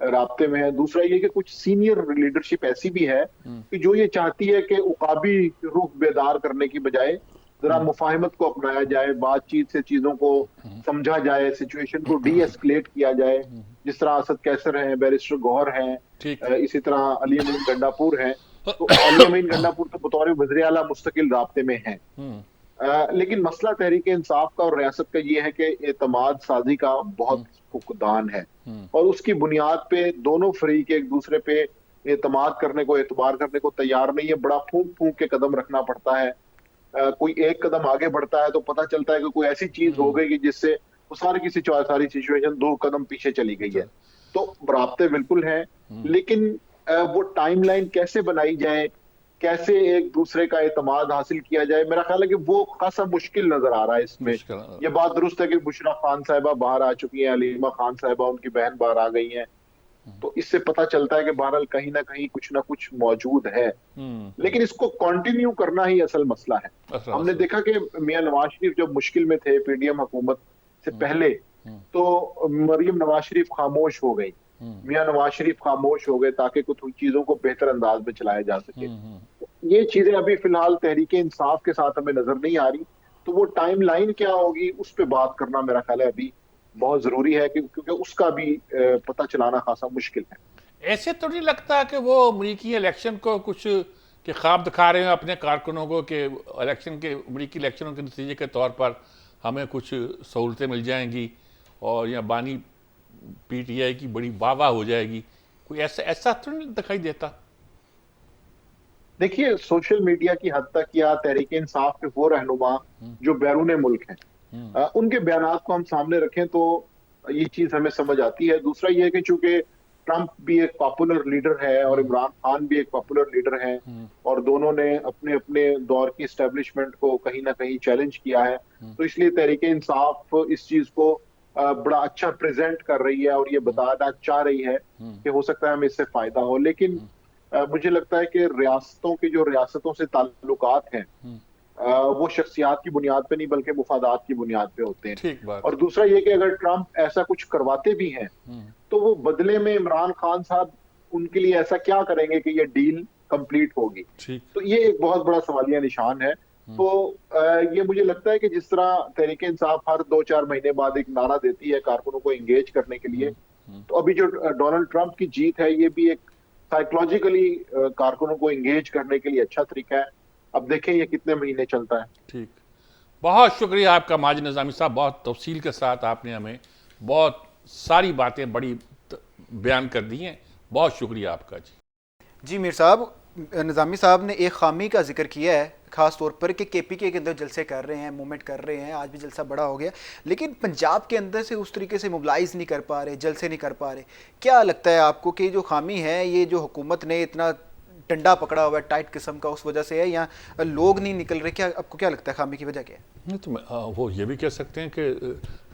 राब्ते में है। दूसरा ये कि कुछ सीनियर लीडरशिप ऐसी भी है कि जो ये चाहती है कि उकाबी रुख बेदार करने की बजाय जरा मुफाहिमत को अपनाया जाए, बातचीत से चीजों को समझा जाए, सिचुएशन को डी एस्केलेट किया जाए। जिस तरह असद कैसर हैं, बैरिस्टर गौहर हैं, इसी तरह अली अमीन गंडापुर हैं। तो अली अमीन गंडापुर तो बतौर वज़ीर आला मुस्तकिल राब्ते में हैं। लेकिन मसला तहरीक इंसाफ का और रियासत का ये है कि एतमाद साजी का बहुत फुकदान है और उसकी बुनियाद पे दोनों फरीक एक दूसरे पे एतमाद करने को, एतबार करने को तैयार नहीं है। बड़ा फूंक फूंक के कदम रखना पड़ता है। कोई एक कदम आगे बढ़ता है तो पता चलता है कि कोई ऐसी चीज हो गई कि जिससे वो सारी सिचुएशन दो कदम पीछे चली गई है। तो राब्ते बिल्कुल हैं, लेकिन वो टाइमलाइन कैसे बनाई जाए, कैसे एक दूसरे का एतमाद हासिल किया जाए, मेरा ख्याल है कि वो खासा मुश्किल नजर आ रहा है इसमें। ये बात दुरुस्त है कि बुशरा खान साहिबा बाहर आ चुकी हैं, अलीमा खान साहिबा उनकी बहन बाहर आ गई हैं, तो इससे पता चलता है कि बहरहाल कहीं ना कहीं कुछ ना कुछ मौजूद है। लेकिन इसको कंटिन्यू करना ही असल मसला है। हमने देखा कि मियां नवाज शरीफ जब मुश्किल में थे पीडीएम हुकूमत से पहले, तो मरियम नवाज शरीफ खामोश हो गई, मियां नवाज शरीफ खामोश हो गए ताकि कुछ चीजों को बेहतर अंदाज में चलाया जा सके। ये चीजें अभी फिलहाल तहरीक इंसाफ के साथ हमें नजर नहीं आ रही। तो वो टाइम लाइन क्या होगी उस पर बात करना मेरा ख्याल है अभी बहुत जरूरी है, क्योंकि उसका भी पता चलाना खासा मुश्किल है। ऐसे तो नहीं लगता कि वो अमरीकी इलेक्शन को कुछ के ख्वाब दिखा रहे हैं अपने कारकुनों को कि इलेक्शन के, अमरीकी इलेक्शनों के नतीजे के तौर पर हमें कुछ सहूलतें मिल जाएंगी और या बानी पीटीआई की बड़ी वाह हो जाएगी? कोई ऐसा तो नहीं दिखाई देता? देखिए, सोशल मीडिया की हद तक या तहरीक इंसाफ के वो रहनुमा जो बैरून मुल्क हैं, उनके बयानात को हम सामने रखें तो ये चीज हमें समझ आती है। दूसरा ये है कि चूंकि ट्रंप भी एक पॉपुलर लीडर है और इमरान खान भी एक पॉपुलर लीडर है और दोनों ने अपने अपने दौर की एस्टेब्लिशमेंट को कहीं ना कहीं चैलेंज किया है, तो इसलिए तहरीक इंसाफ इस चीज को बड़ा अच्छा प्रेजेंट कर रही है और ये बताना चाह रही है कि हो सकता है हमें इससे फायदा हो। लेकिन मुझे लगता है कि रियासतों के जो रियासतों से ताल्लुकात हैं वो शख्सियात की बुनियाद पे नहीं बल्कि मुफादात की बुनियाद पे होते हैं। और दूसरा ये कि अगर ट्रंप ऐसा कुछ करवाते भी हैं तो वो बदले में इमरान खान साहब उनके लिए ऐसा क्या करेंगे कि ये डील कंप्लीट होगी। तो ये एक बहुत बड़ा सवालिया निशान है। तो ये मुझे लगता है कि जिस तरह तहरीक इंसाफ हर 2-4 महीने बाद एक नारा देती है कारकुनों को एंगेज करने के लिए, तो अभी जो डोनाल्ड ट्रंप की जीत है ये भी एक साइकोलॉजिकली कारकुनों को एंगेज करने के लिए अच्छा तरीका है। अब देखें ये कितने महीने चलता है। ठीक, बहुत शुक्रिया आपका माजिद निज़ामी साहब, बहुत तफसील के साथ आपने हमें बहुत सारी बातें बड़ी बयान कर दी हैं। बहुत शुक्रिया आपका। जी मीर साहब, निज़ामी साहब ने एक खामी का जिक्र किया है ख़ास तौर पर कि केपीके के अंदर जलसे कर रहे हैं, मूवमेंट कर रहे हैं, आज भी जलसा बड़ा हो गया, लेकिन पंजाब के अंदर से उस तरीके से मोबिलाइज नहीं कर पा रहे, जलसे नहीं कर पा रहे। क्या लगता है आपको कि जो खामी है ये जो हुकूमत ने इतना डंडा पकड़ा हुआ है टाइट किस्म का, उस वजह से है या लोग नहीं निकल रहे? क्या आपको क्या लगता है खामी की वजह क्या है? नहीं तो वो ये भी कह सकते हैं कि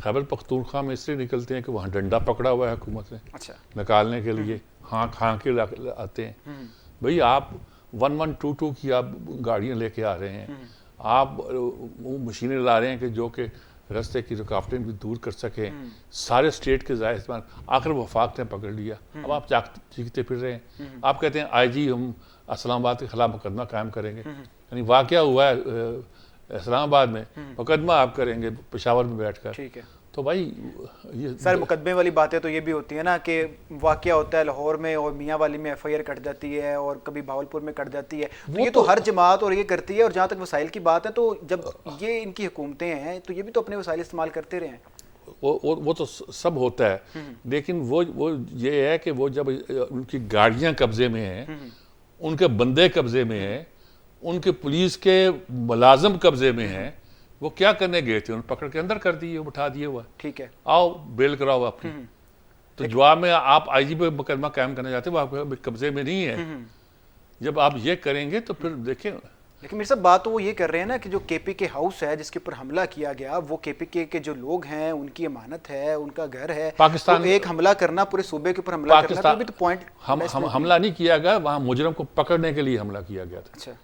खैबर पख्तूनख्वा में इसलिए निकलते हैं कि वहाँ डंडा पकड़ा हुआ है हुकूमत ने, अच्छा, निकालने के लिए हाँ के आते हैं। भाई आप 1122 की आप गाड़ियाँ लेके आ रहे हैं, आप वो मशीनें ला रहे हैं कि जो कि रास्ते की रुकावटें भी दूर कर सकें, सारे स्टेट के ज़ाहिर इस्तेमाल। आखिर वफाक ने पकड़ लिया, अब आप चीखते फिर रहे हैं। आप कहते हैं IG हम इस्लामाबाद के खिलाफ मुकदमा कायम करेंगे, यानी वाक़या हुआ है इस्लामाबाद में, मुकदमा आप करेंगे पेशावर में बैठकर। ठीक है, तो भाई ये सर मुकदमे वाली बातें तो ये भी होती है ना कि वाकया होता है लाहौर में और मियाँ वाली में FIR कट जाती है और कभी भावलपुर में कट जाती है, तो ये तो हर जमात और ये करती है। और जहाँ तक वसाइल की बात है, तो जब ये इनकी हुकूमतें हैं तो ये भी तो अपने वसाइल इस्तेमाल करते रहे हैं। वो तो सब होता है, लेकिन वो ये है कि वो जब उनकी गाड़ियाँ कब्जे में हैं, उनके बंदे कब्जे में हैं, उनके पुलिस के मुलाजम कब्जे में हैं, वो क्या करने गए थे? उन्हें पकड़ के अंदर कर दिए, बिठा दिए हुआ। ठीक है, आओ बेल कराओ अपनी। तो जवाब में आप IG पे मुकदमा कायम करना चाहते हो, आपके कब्जे में नहीं है। जब आप ये करेंगे तो फिर देखें। लेकिन मेरे साहब बात तो वो ये कर रहे हैं ना कि जो KPK हाउस है जिसके ऊपर हमला किया गया, वो KPK के जो लोग हैं उनकी अमानत है, उनका घर है। पाकिस्तान तो एक हमला करना, पूरे सूबे के ऊपर हमला करना, तो भी तो पॉइंट हम हमला नहीं किया गया, वहाँ मुजरम को पकड़ने के लिए हमला किया गया था। अच्छा,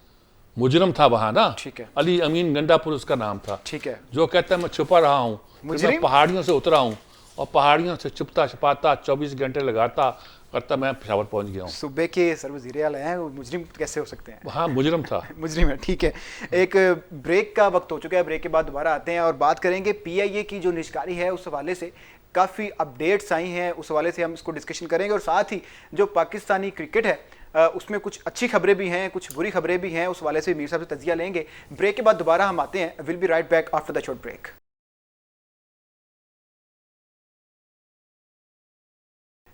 मुजरम था वहाँ ना, ठीक है, अली अमीन गंडापुर उसका नाम था। ठीक है, जो कहता है मैं छुपा रहा हूँ, मैं पहाड़ियों से उतरा हूँ और पहाड़ियों से छुपता छुपाता 24 घंटे लगाता करता मैं पेशावर पहुंच गया हूँ। सूबे के सर वज़ीर आला हैं, वो मुजरिम कैसे हो सकते हैं? हाँ, मुजरिम था। मुजरिम है, ठीक है। एक ब्रेक का वक्त हो चुका है, ब्रेक के बाद दोबारा आते हैं और बात करेंगे PIA की जो निजकारी है उस हवाले से काफ़ी अपडेट्स आई हैं, उस हवाले से हम इसको डिस्कशन करेंगे। और साथ ही जो पाकिस्तानी क्रिकेट है उसमें कुछ अच्छी खबरें भी हैं, कुछ बुरी खबरें भी हैं, उस हवाले से मीर साहब से तजिया लेंगे। ब्रेक के बाद दोबारा हम आते हैं। Will be right back after the short break.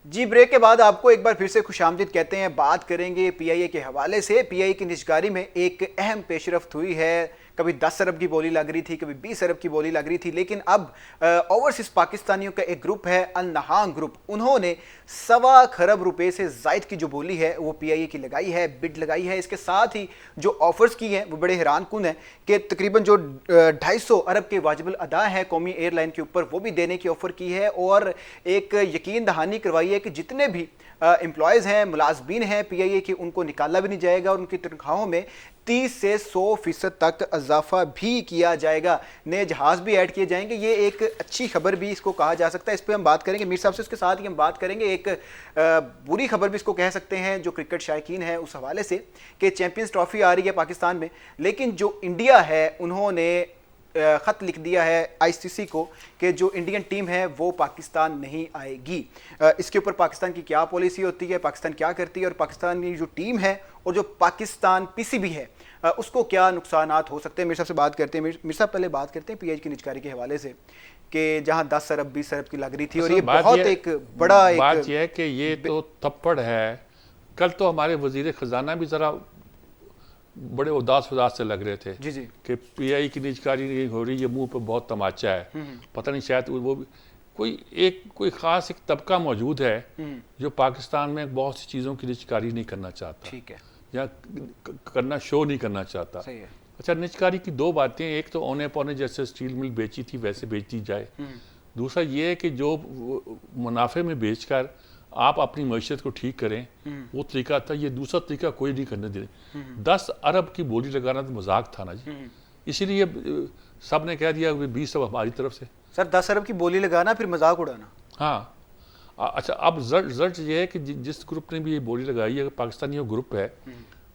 जी, ब्रेक के बाद आपको एक बार फिर से खुशामदीद कहते हैं। बात करेंगे PIA के हवाले से। PIA की निजकारी में एक अहम पेशरफ्त हुई है। कभी 10 अरब की बोली लग रही थी, कभी 20 अरब की बोली लग रही थी, लेकिन अब ओवरसीज पाकिस्तानियों का एक ग्रुप है, अल नहांग ग्रुप, उन्होंने 1.25 खरब रुपए से जायद की जो बोली है वो PIA की लगाई है, बिड लगाई है। इसके साथ ही जो ऑफर्स की हैं वो बड़े हैरान कुन है कि तकरीबन जो 250 अरब के वाजिबुल अदा है कौमी एयरलाइन के ऊपर, वो भी देने की ऑफर की है। और एक यकीन दहानी करवाई है कि जितने भी एम्प्लॉयज़ हैं, मुलाजमीन हैं PIA की, उनको निकाला भी नहीं जाएगा और उनकी तनख्वाहों में 30 से 100% तक इजाफा भी किया जाएगा। नए जहाज़ भी ऐड किए जाएंगे। ये एक अच्छी खबर भी इसको कहा जा सकता है। इस पर हम बात करेंगे मीर साहब से। उसके साथ ही हम बात करेंगे एक बुरी खबर भी इसको कह सकते हैं जो क्रिकेट शायकीन है उस हवाले से कि चैंपियंस ट्रॉफी आ रही है पाकिस्तान में, लेकिन जो इंडिया है उन्होंने ख़त लिख दिया है ICC को कि जो इंडियन टीम है वो पाकिस्तान नहीं आएगी। इसके ऊपर पाकिस्तान की क्या पॉलिसी होती है, पाकिस्तान क्या करती है और पाकिस्तान की जो टीम है और जो पाकिस्तान PCB है उसको क्या नुकसानात हो सकते हैं। मेरे साहब से बात करते हैं। मेरे साहब पहले बात करते हैं PIA की निजकारी के हवाले से कि जहां 10 अरब 20 अरब की लग रही थी और ये बहुत एक बड़ा एक बात यह है कि ये तो थप्पड़ है। कल तो हमारे वजीर खजाना भी ज़रा बड़े उदास से लग रहे थे जी जी कि PIA की निजकारी नहीं हो रही, ये मुंह पे बहुत तमाचा है। पता नहीं शायद वो भी कोई ख़ास एक तबका मौजूद है जो पाकिस्तान में बहुत सी चीज़ों की निजकारी नहीं करना चाहता, ठीक है, या करना शो नहीं करना चाहता। सही है। अच्छा, निजकारी की दो बातें, एक तो औने पौने जैसे स्टील मिल बेची थी वैसे बेचती जाए। दूसरा ये है कि जो मुनाफे में बेचकर आप अपनी मईशत को ठीक करें, वो तरीका था। ये दूसरा तरीका कोई नहीं करने दे। 10 अरब की बोली लगाना तो मजाक था ना जी, इसीलिए सब ने कह दिया 20 अरब हमारी तरफ से। सर 10 अरब की बोली लगाना फिर मजाक उड़ाना। हाँ, अच्छा, अब रिजल्ट ये है कि जिस ग्रुप ने भी ये बोली लगाई है, पाकिस्तानी ग्रुप है,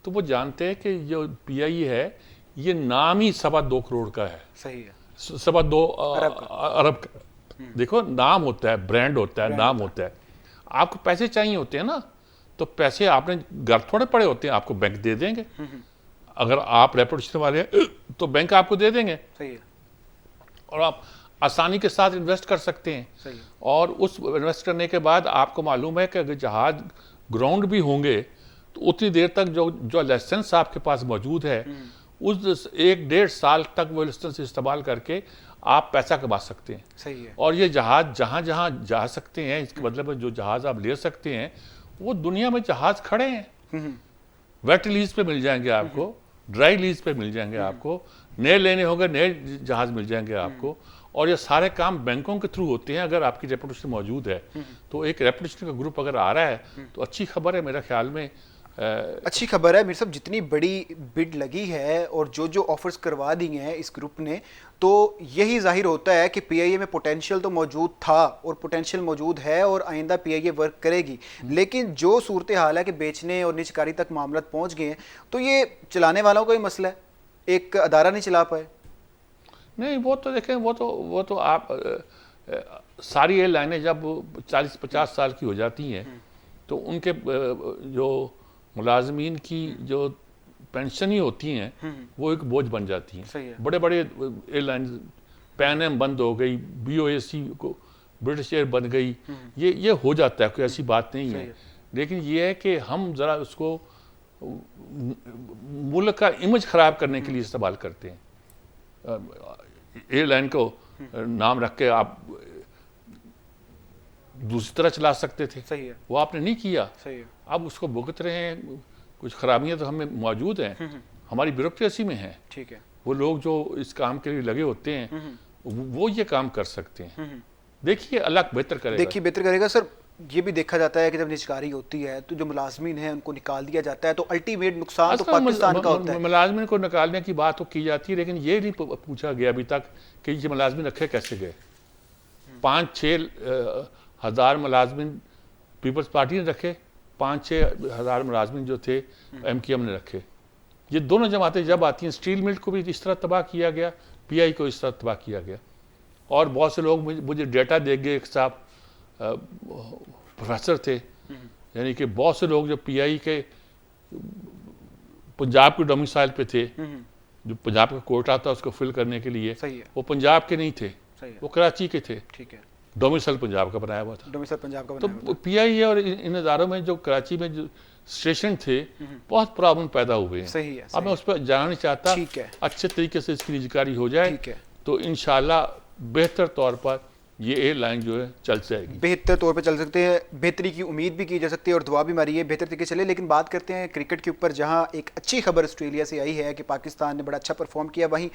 तो वो जानते हैं कि जो PIA है ये नाम ही 2.25 करोड़ का है। सही है, 2.25 अरब का। देखो, नाम होता है, ब्रांड होता है, नाम होता है। आपको पैसे चाहिए होते हैं ना, तो पैसे आपने घर थोड़े पड़े होते हैं, आपको बैंक दे देंगे। अगर आप रेपुटेशन वाले हैं तो बैंक आपको दे देंगे। सही है, और आप आसानी के साथ इन्वेस्ट कर सकते हैं। सही है। और उस इन्वेस्ट करने के बाद आपको मालूम है कि अगर जहाज ग्राउंड भी होंगे तो उतनी देर तक जो लाइसेंस आपके पास मौजूद है, उस 1-1.5 साल तक वो लाइसेंस इस्तेमाल करके आप पैसा कमा सकते हैं। सही है। और ये जहाज जहाँ जहाँ जा सकते हैं, इसके मतलब है जो जहाज आप ले सकते हैं वो दुनिया में जहाज खड़े हैं। वेट लीज पे मिल जाएंगे आपको, ड्राई लीज पे मिल जाएंगे आपको, नए लेने होंगे नए जहाज मिल जाएंगे आपको। और ये सारे काम बैंकों के थ्रू होते हैं। अगर आपकी रेपुटेशन मौजूद है तो एक रेपुटेशन का ग्रुप अगर आ रहा है तो अच्छी खबर है मेरे ख्याल में। अच्छी खबर है मीर साहब, जितनी बड़ी बिड लगी है और जो जो ऑफर्स करवा दी हैं इस ग्रुप ने, तो यही जाहिर होता है कि पीआईए में पोटेंशियल तो मौजूद था और पोटेंशियल मौजूद है और आइंदा पीआईए वर्क करेगी। लेकिन जो सूरत हाल है कि बेचने और निजकारी तक मामला पहुंच गए हैं, तो ये चलाने वालों का ही मसला है, एक अदारा नहीं चला पाए। नहीं, वो तो देखें, वो तो आप सारी एयरलाइनें जब 40-50 साल की हो जाती हैं तो उनके जो मुलाजमीन की जो पेंशन ही होती हैं वो एक बोझ बन जाती हैं। बड़े बड़े एयरलाइन, पैन एम बंद हो गई, बीओएसी को ब्रिटिश एयर बन गई, ये हो जाता है, कोई ऐसी बात नहीं है। लेकिन ये है कि हम ज़रा उसको मुल्क का इमेज ख़राब करने के लिए इस्तेमाल करते हैं। एयरलाइन को नाम रख के आप दूसरी तरह चला सकते थे। सही है। वो आपने नहीं किया। सही है। अब उसको भुगत रहे हैं। कुछ खराबियां तो हमें मौजूद हैं, हमारी ब्यूरोक्रेसी में है। ठीक है। वो लोग जो इस काम के लिए लगे होते हैं वो ये काम कर सकते हैं। देखिए, अल्लाह बेहतर करेगा। देखिए, बेहतर करेगा सर। ये भी देखा जाता है कि जब निजकारी होती है तो जो मुलाजमीन है उनको निकाल दिया जाता है, तो अल्टीमेट नुकसान तो पाकिस्तान का होता है। मुलाजमीन को निकालने की बात तो की जाती है, लेकिन ये नहीं पूछा गया अभी तक कि ये मुलाजमीन रखे कैसे गए। 5-6 हज़ार मुलाजमीन पीपल्स पार्टी ने रखे, 5-6 हज़ार मुलाजमीन जो थे MQM ने रखे। ये दोनों जमातें जब आती हैं, स्टील मिल को भी इस तरह तबाह किया गया, PI को इस तरह तबाह किया गया। और बहुत से लोग मुझे डेटा दे गए, एक साहब प्रोफेसर थे, यानी कि बहुत से लोग जो PI के पंजाब के डोमिसाइल पे थे, जो पंजाब का कोटा था उसको फिल करने के लिए, वो पंजाब के नहीं थे, वो कराची के थे। ठीक है। डोमिसाइल पंजाब का बनाया हुआ था। डोमिसाइल पंजाब का बनाया तो PI और इन इदारों में जो कराची में जो स्टेशन थे, बहुत प्रॉब्लम पैदा हुए हैं। सही है। अब मैं उस पर जाना नहीं चाहता। ठीक है। अच्छे तरीके से इसकी निजकारी हो जाए तो इंशाल्लाह बेहतर तौर पर ये एयरलाइन जो है चल जाएगी, बेहतर तौर पे चल सकते हैं। बेहतरी की उम्मीद भी की जा सकती है और दुआ भी मारी है बेहतर तरीके चले। लेकिन बात करते हैं क्रिकेट के ऊपर, जहां एक अच्छी खबर ऑस्ट्रेलिया से आई है कि पाकिस्तान ने बड़ा अच्छा परफॉर्म किया। वहीं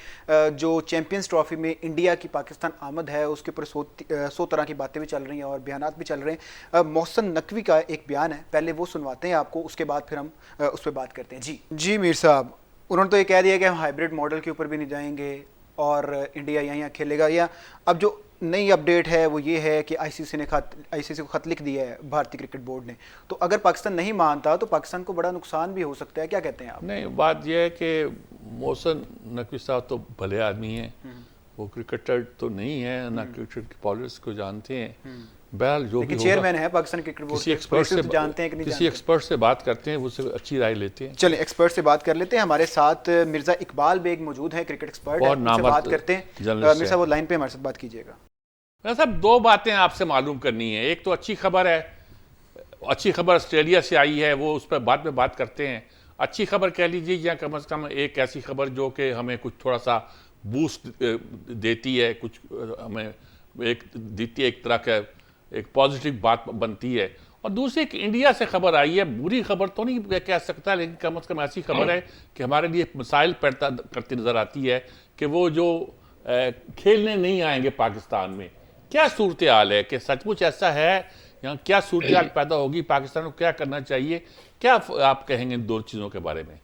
जो चैंपियंस ट्रॉफी में इंडिया की पाकिस्तान आमद है उसके ऊपर 100 तरह की बातें भी चल रही हैं और बयानात भी चल रहे हैं। मोहसिन नकवी का एक बयान है, पहले वो सुनवाते हैं आपको, उसके बाद फिर हम उस पर बात करते हैं। जी मीर साहब, उन्होंने तो ये कह दिया कि हम हाइब्रिड मॉडल के ऊपर भी नहीं जाएंगे और इंडिया यहाँ खेलेगा। या अब जो नई अपडेट है वो ये है कि आईसीसी को खत लिख दिया है भारतीय क्रिकेट बोर्ड ने, तो अगर पाकिस्तान नहीं मानता तो पाकिस्तान को बड़ा नुकसान भी हो सकता है। क्या कहते हैं आप? नहीं, बात यह है कि मोहसिन नकवी साहब तो भले आदमी हैं, वो क्रिकेटर तो नहीं है, ना क्रिकेट की पॉलिटिक्स को जानते हैं। बहरहाल जो भी चेयरमैन है पाकिस्तान क्रिकेट बोर्ड, किसी एक्सपर्ट से जानते हैं कि नहीं, किसी एक्सपर्ट से बात करते हैं, उससे अच्छी राय लेते हैं। चलिए एक्सपर्ट से बात कर लेते हैं। हमारे साथ मिर्जा इकबाल बेग मौजूद है, क्रिकेट एक्सपर्ट है, उनसे बात करते हैं। मिर्जा वो लाइन पे हमारे साथ बात कीजिएगा। साहब, 2 बातें आपसे मालूम करनी है। एक तो अच्छी खबर है, अच्छी खबर ऑस्ट्रेलिया से आई है, वो उस पर बाद में बात करते हैं। अच्छी खबर कह लीजिए या कम से कम एक ऐसी खबर जो कि हमें कुछ थोड़ा सा बूस्ट देती है, कुछ हमें एक देती है, एक तरह का एक पॉजिटिव बात बनती है। और दूसरी एक इंडिया से खबर आई है, बुरी खबर तो नहीं कह सकता, लेकिन कम से कम ऐसी खबर है कि हमारे लिए मसाइल पैदा करती नज़र आती है कि वो जो खेलने नहीं आएंगे पाकिस्तान में। क्या सूरत हाल है कि सचमुच ऐसा है, यहाँ क्या सूरत हाल पैदा होगी, पाकिस्तान को क्या करना चाहिए? क्या आप कहेंगे इन 2 चीज़ों के बारे में?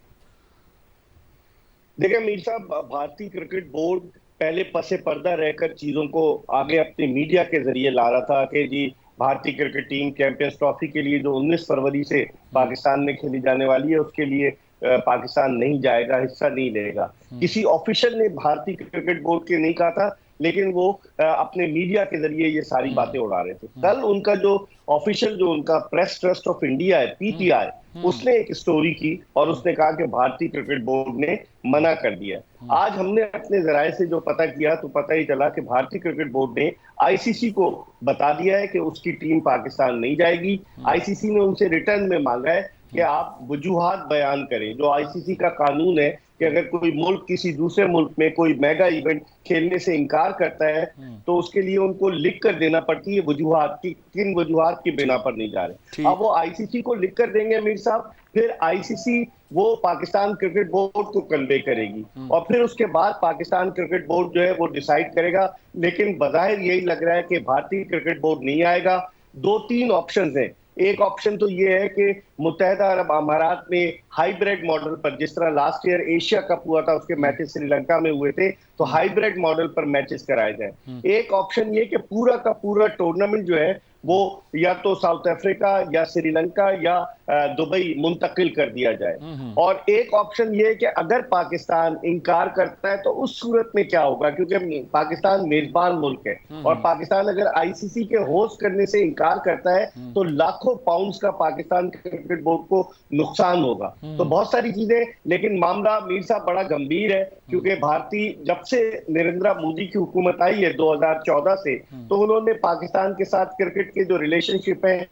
देखिए मीर साहब, भारतीय क्रिकेट बोर्ड पहले पसे पर्दा रहकर चीजों को आगे अपनी मीडिया के जरिए ला रहा था कि जी भारतीय क्रिकेट टीम चैंपियंस ट्रॉफी के लिए जो 19 फरवरी से पाकिस्तान में खेली जाने वाली है उसके लिए पाकिस्तान नहीं जाएगा, हिस्सा नहीं लेगा। किसी ऑफिशियल ने भारतीय क्रिकेट बोर्ड के नहीं कहा था, लेकिन वो अपने मीडिया के जरिए ये सारी बातें उड़ा रहे थे। कल उनका जो ऑफिशियल जो उनका प्रेस ट्रस्ट ऑफ इंडिया है, PTI, उसने एक स्टोरी की और उसने कहा कि भारतीय क्रिकेट बोर्ड ने मना कर दिया। आज हमने अपने जराये से जो पता किया तो पता ही चला कि भारतीय क्रिकेट बोर्ड ने ICC को बता दिया है कि उसकी टीम पाकिस्तान नहीं जाएगी। ICC ने उनसे रिटर्न में मांगा है कि आप वजूहात बयान करें। जो ICC का कानून है कि अगर कोई मुल्क किसी दूसरे मुल्क में कोई मेगा इवेंट खेलने से इनकार करता है तो उसके लिए उनको लिख कर देना पड़ती है वजूहात की, किन वजूहात की बिना पर नहीं जा रहे। अब वो ICC को लिख कर देंगे मीर साहब, फिर ICC वो पाकिस्तान क्रिकेट बोर्ड को कन्वे करेगी और फिर उसके बाद पाकिस्तान क्रिकेट बोर्ड जो है वो डिसाइड करेगा। लेकिन बज़ाहिर यही लग रहा है कि भारतीय क्रिकेट बोर्ड नहीं आएगा। 2-3 ऑप्शंस हैं। एक ऑप्शन तो ये है कि मुत्तहदा अरब अमारात में हाइब्रिड मॉडल पर, जिस तरह लास्ट ईयर एशिया कप हुआ था उसके मैचेस श्रीलंका में हुए थे, तो हाइब्रिड मॉडल पर मैचेस कराए जाए। एक ऑप्शन ये कि पूरा का पूरा टूर्नामेंट जो है वो या तो साउथ अफ्रीका या श्रीलंका या दुबई मुंतकिल कर दिया जाए। और एक ऑप्शन ये है कि अगर पाकिस्तान इनकार करता है तो उस सूरत में क्या होगा, क्योंकि पाकिस्तान मेजबान मुल्क है और पाकिस्तान अगर आईसीसी के होस्ट करने से इनकार करता है तो लाखों पाउंड्स का पाकिस्तान क्रिकेट बोर्ड को नुकसान होगा। तो बहुत सारी चीजें, लेकिन मामला मीर साहब बड़ा गंभीर है, क्योंकि भारतीय जब से नरेंद्र मोदी की हुकूमत आई है 2014 से, तो उन्होंने पाकिस्तान के साथ क्रिकेट के जो रिलेशनशिप है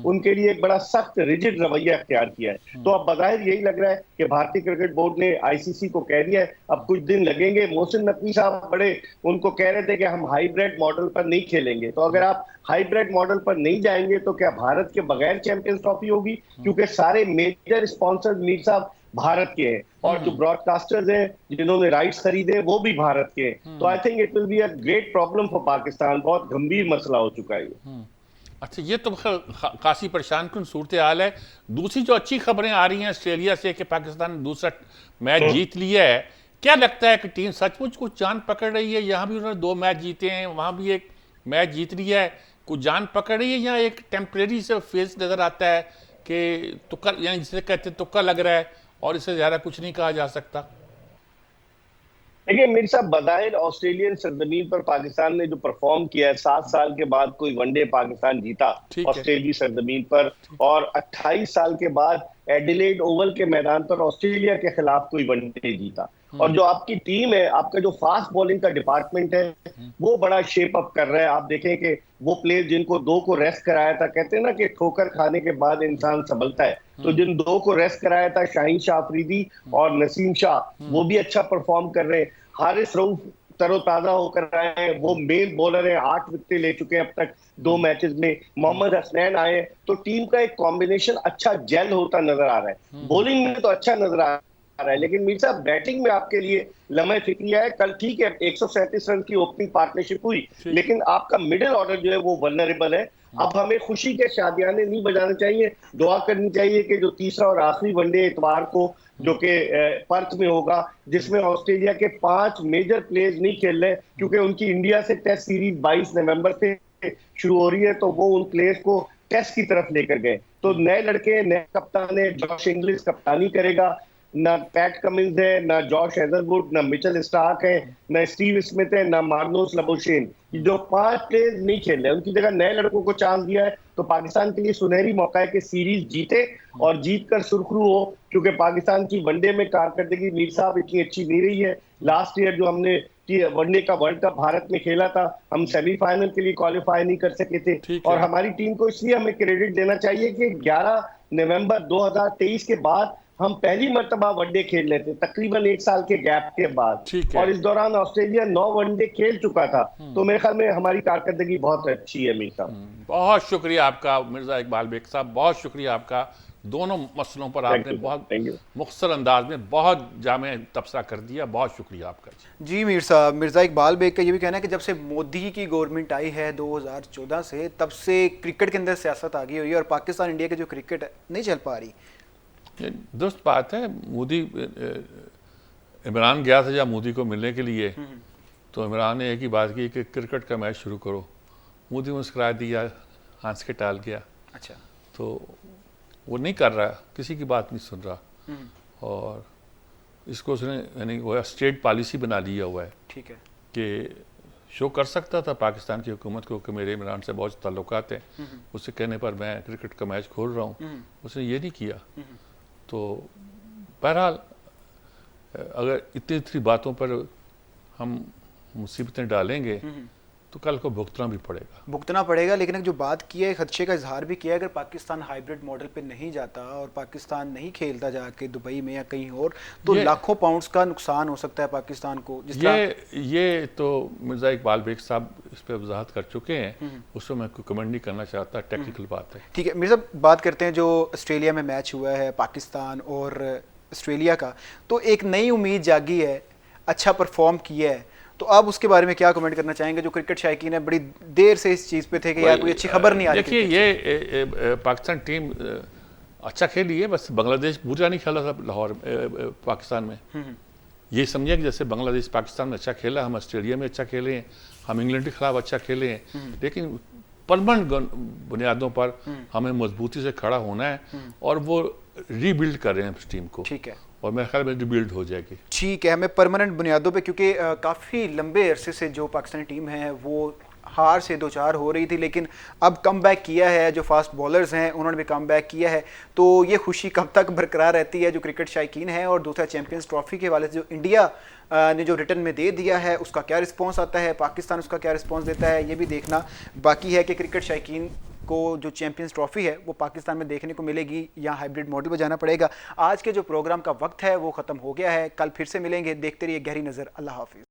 उनके लिए एक बड़ा सख्त रिजिड रवैया अख्तियार किया है। तो अब बज़ाहिर यही लग रहा है कि भारतीय क्रिकेट बोर्ड ने आईसीसी को कह दिया है अब कुछ दिन लगेंगे। मोहसिन नकवी साहब बड़े उनको कह रहे थे कि हम हाइब्रिड मॉडल पर नहीं खेलेंगे, तो अगर आप हाइब्रिड मॉडल पर नहीं जाएंगे तो क्या भारत के बगैर चैंपियंस ट्रॉफी होगी? क्योंकि सारे मेजर स्पॉन्सर मीर साहब भारत के हैं और जो ब्रॉडकास्टर्स हैं जिन्होंने राइट्स खरीदे वो भी भारत के हैं। तो I think it will be a great problem for Pakistan. बहुत गंभीर मसला हो चुका है। अच्छा, ये तो काफ़ी परेशान कुन सूरत हाल है। दूसरी जो अच्छी खबरें आ रही हैं ऑस्ट्रेलिया से कि पाकिस्तान ने दूसरा मैच जीत लिया है, क्या लगता है कि टीम सचमुच कुछ जान पकड़ रही है? यहाँ भी उन्होंने 2 मैच जीते हैं, वहाँ भी एक मैच जीत लिया है, कुछ जान पकड़ रही है या एक टेम्परेरी से फेज नज़र आता है कि तुक्का, यानी जिसे कहते हैं तुक्का लग रहा है और इससे ज़्यादा कुछ नहीं कहा जा सकता? देखिए मीर साहब, बज़ाहिर ऑस्ट्रेलियन सरजमीन पर पाकिस्तान ने जो परफॉर्म किया है, 7 साल के बाद कोई वनडे पाकिस्तान जीता ऑस्ट्रेलिया सरजमीन पर, और 28 साल के बाद एडिलेड ओवल के मैदान पर ऑस्ट्रेलिया के खिलाफ कोई वनडे जीता। और जो आपकी टीम है, आपका जो फास्ट बॉलिंग का डिपार्टमेंट है, वो बड़ा शेप अप कर रहा है। आप देखें कि वो प्लेयर जिनको 2 को रेस्ट कराया था, कहते हैं ना कि ठोकर खाने के बाद इंसान संभलता है, तो जिन 2 को रेस्ट कराया था, शाहीन शाह अफरीदी और नसीम शाह, वो भी अच्छा परफॉर्म कर रहे हैं। हारिस रऊफ तरोताजा होकर आए हैं, वो मेन बॉलर है, 8 विकेट ले चुके हैं अब तक 2 मैचेस में। मोहम्मद हसनैन आए, तो टीम का एक कॉम्बिनेशन अच्छा जेल होता नजर आ रहा है। बॉलिंग में तो अच्छा नजर आ रहा है, लेकिन मीर साहब बैटिंग में आपके लिए लम्हे फिक्रिया है। कल ठीक है 137 रन की ओपनिंग पार्टनरशिप हुई, लेकिन आपका मिडिल ऑर्डर जो है वो वल्नरेबल है। अब हमें खुशी के शादियाने नहीं बजाने चाहिए, दुआ करनी चाहिए कि जो तीसरा और आखिरी वनडे इतवार को जो कि पर्थ में होगा, जिसमें ऑस्ट्रेलिया के 5 मेजर प्लेयर्स नहीं खेल रहे, क्योंकि उनकी इंडिया से टेस्ट सीरीज 22 नवंबर से शुरू हो रही है, तो वो उन प्लेयर्स को टेस्ट की तरफ लेकर गए। तो नए लड़के, नए कप्तान है, जॉश इंग्लिश कप्तानी करेगा, ना पैट कमिंस है, ना जॉश हेजलवुड, ना मिचेल स्टार्क है, ना स्टीव स्मिथ है, ना मार्नोस लबोशेन। जो 5 प्लेयर्स नहीं खेल रहे, उनकी जगह नए लड़कों को चांस दिया है, तो पाकिस्तान के लिए सुनहरी मौका है कि सीरीज जीते और जीत कर सुरखरू हो, क्योंकि पाकिस्तान की वनडे में कारकर्दगी मीर साहब इतनी अच्छी नहीं रही है। लास्ट ईयर जो हमने वनडे का वर्ल्ड कप भारत में खेला था, हम सेमीफाइनल के लिए क्वालिफाई नहीं कर सके थे, और हमारी टीम को इसलिए हमें क्रेडिट देना चाहिए कि 11 नवंबर 2023 के बाद हम पहली मर्तबा वनडे खेल रहे थे, तकरीबन 1 साल के गैप के बाद, और इस दौरान ऑस्ट्रेलिया 9 वनडे खेल चुका था। तो मेरे ख्याल में हमारी कारकर्दगी बहुत अच्छी है मीर साहब। बहुत शुक्रिया आपका मिर्जा इकबाल बेग साहब, बहुत शुक्रिया आपका। दोनों मसलों पर आपने बहुत मुख्तसर अंदाज में बहुत जामे तबसरा कर दिया, बहुत शुक्रिया आपका। जी मीर साहब, मिर्ज़ा इकबाल बेग का ये भी कहना है कि जब से मोदी की गवर्नमेंट आई है 2014 से, तब से क्रिकेट के अंदर सियासत आ गई हुई है और पाकिस्तान इंडिया की जो क्रिकेट है नहीं चल पा रही। दुरुस्त बात है। मोदी, इमरान गया था जब मोदी को मिलने के लिए, तो इमरान ने एक ही बात की कि क्रिकेट का मैच शुरू करो। मोदी मुस्कुरा दिया, हंस के टाल गया। अच्छा, तो वो नहीं कर रहा, किसी की बात नहीं सुन रहा, और इसको उसने यानी वो स्टेट पॉलिसी बना लिया हुआ है। ठीक है कि शो कर सकता था पाकिस्तान की हुकूमत को कि मेरे इमरान से बहुत ताल्लुकात हैं, उससे कहने पर मैं क्रिकेट का मैच खोल रहा हूँ, उसने ये नहीं किया। तो बहरहाल अगर इतनी बातों पर हम मुसीबतें डालेंगे तो कल को भुगतना पड़ेगा। लेकिन एक जो बात की है, खदशे का इजहार भी किया है, अगर पाकिस्तान हाइब्रिड मॉडल पे नहीं जाता और पाकिस्तान नहीं खेलता जाके दुबई में या कहीं और, तो लाखों पाउंड्स का नुकसान हो सकता है पाकिस्तान को। ये तो मिर्ज़ा इकबाल बेग साहब इस पर वजाहत कर चुके हैं, उसको मैं कोई कमेंट नहीं करना चाहता, टेक्निकल बात है। ठीक है मिर्ज़ा, बात करते हैं जो ऑस्ट्रेलिया में मैच हुआ है पाकिस्तान और ऑस्ट्रेलिया का, तो एक नई उम्मीद जागी है, अच्छा परफॉर्म किया है, तो आप उसके बारे में क्या कमेंट करना चाहेंगे? जो क्रिकेट शायकीन है बड़ी देर से इस चीज़ पे थे कि यार कोई अच्छी खबर नहीं आ रही। देखिए ये पाकिस्तान टीम अच्छा खेली है, बस बांग्लादेश बुरा नहीं खेला था लाहौर पाकिस्तान में। ये समझिए कि जैसे बांग्लादेश पाकिस्तान में अच्छा खेला, हम ऑस्ट्रेलिया में अच्छा खेले हैं, हम इंग्लैंड के खिलाफ अच्छा खेले हैं, लेकिन परमानेंट बुनियादों पर हमें मजबूती से खड़ा होना है और वो रीबिल्ड कर रहे हैं इस टीम को। ठीक है, और मेरे ख्याल में रिबिल्ड हो जाएगी। ठीक है, हमें परमानेंट बुनियादों पे, क्योंकि काफ़ी लंबे अरसे से जो पाकिस्तानी टीम है वो हार से दो चार हो रही थी, लेकिन अब कम बैक किया है, जो फास्ट बॉलर्स हैं उन्होंने भी कम बैक किया है, तो ये खुशी कब तक बरकरार रहती है जो क्रिकेट शायकीन है। और दूसरा चैंपियंस ट्रॉफी के हवाले से जो इंडिया ने जो रिटर्न में दे दिया है उसका क्या रिस्पॉन्स आता है, पाकिस्तान उसका क्या रिस्पॉन्स देता है, ये भी देखना बाकी है कि क्रिकेट शायकीन को जो चैंपियंस ट्रॉफी है वो पाकिस्तान में देखने को मिलेगी या हाइब्रिड मॉडल पर जाना पड़ेगा। आज के जो प्रोग्राम का वक्त है वो ख़त्म हो गया है, कल फिर से मिलेंगे। देखते रहिए गहरी नज़र। अल्लाह हाफिज़।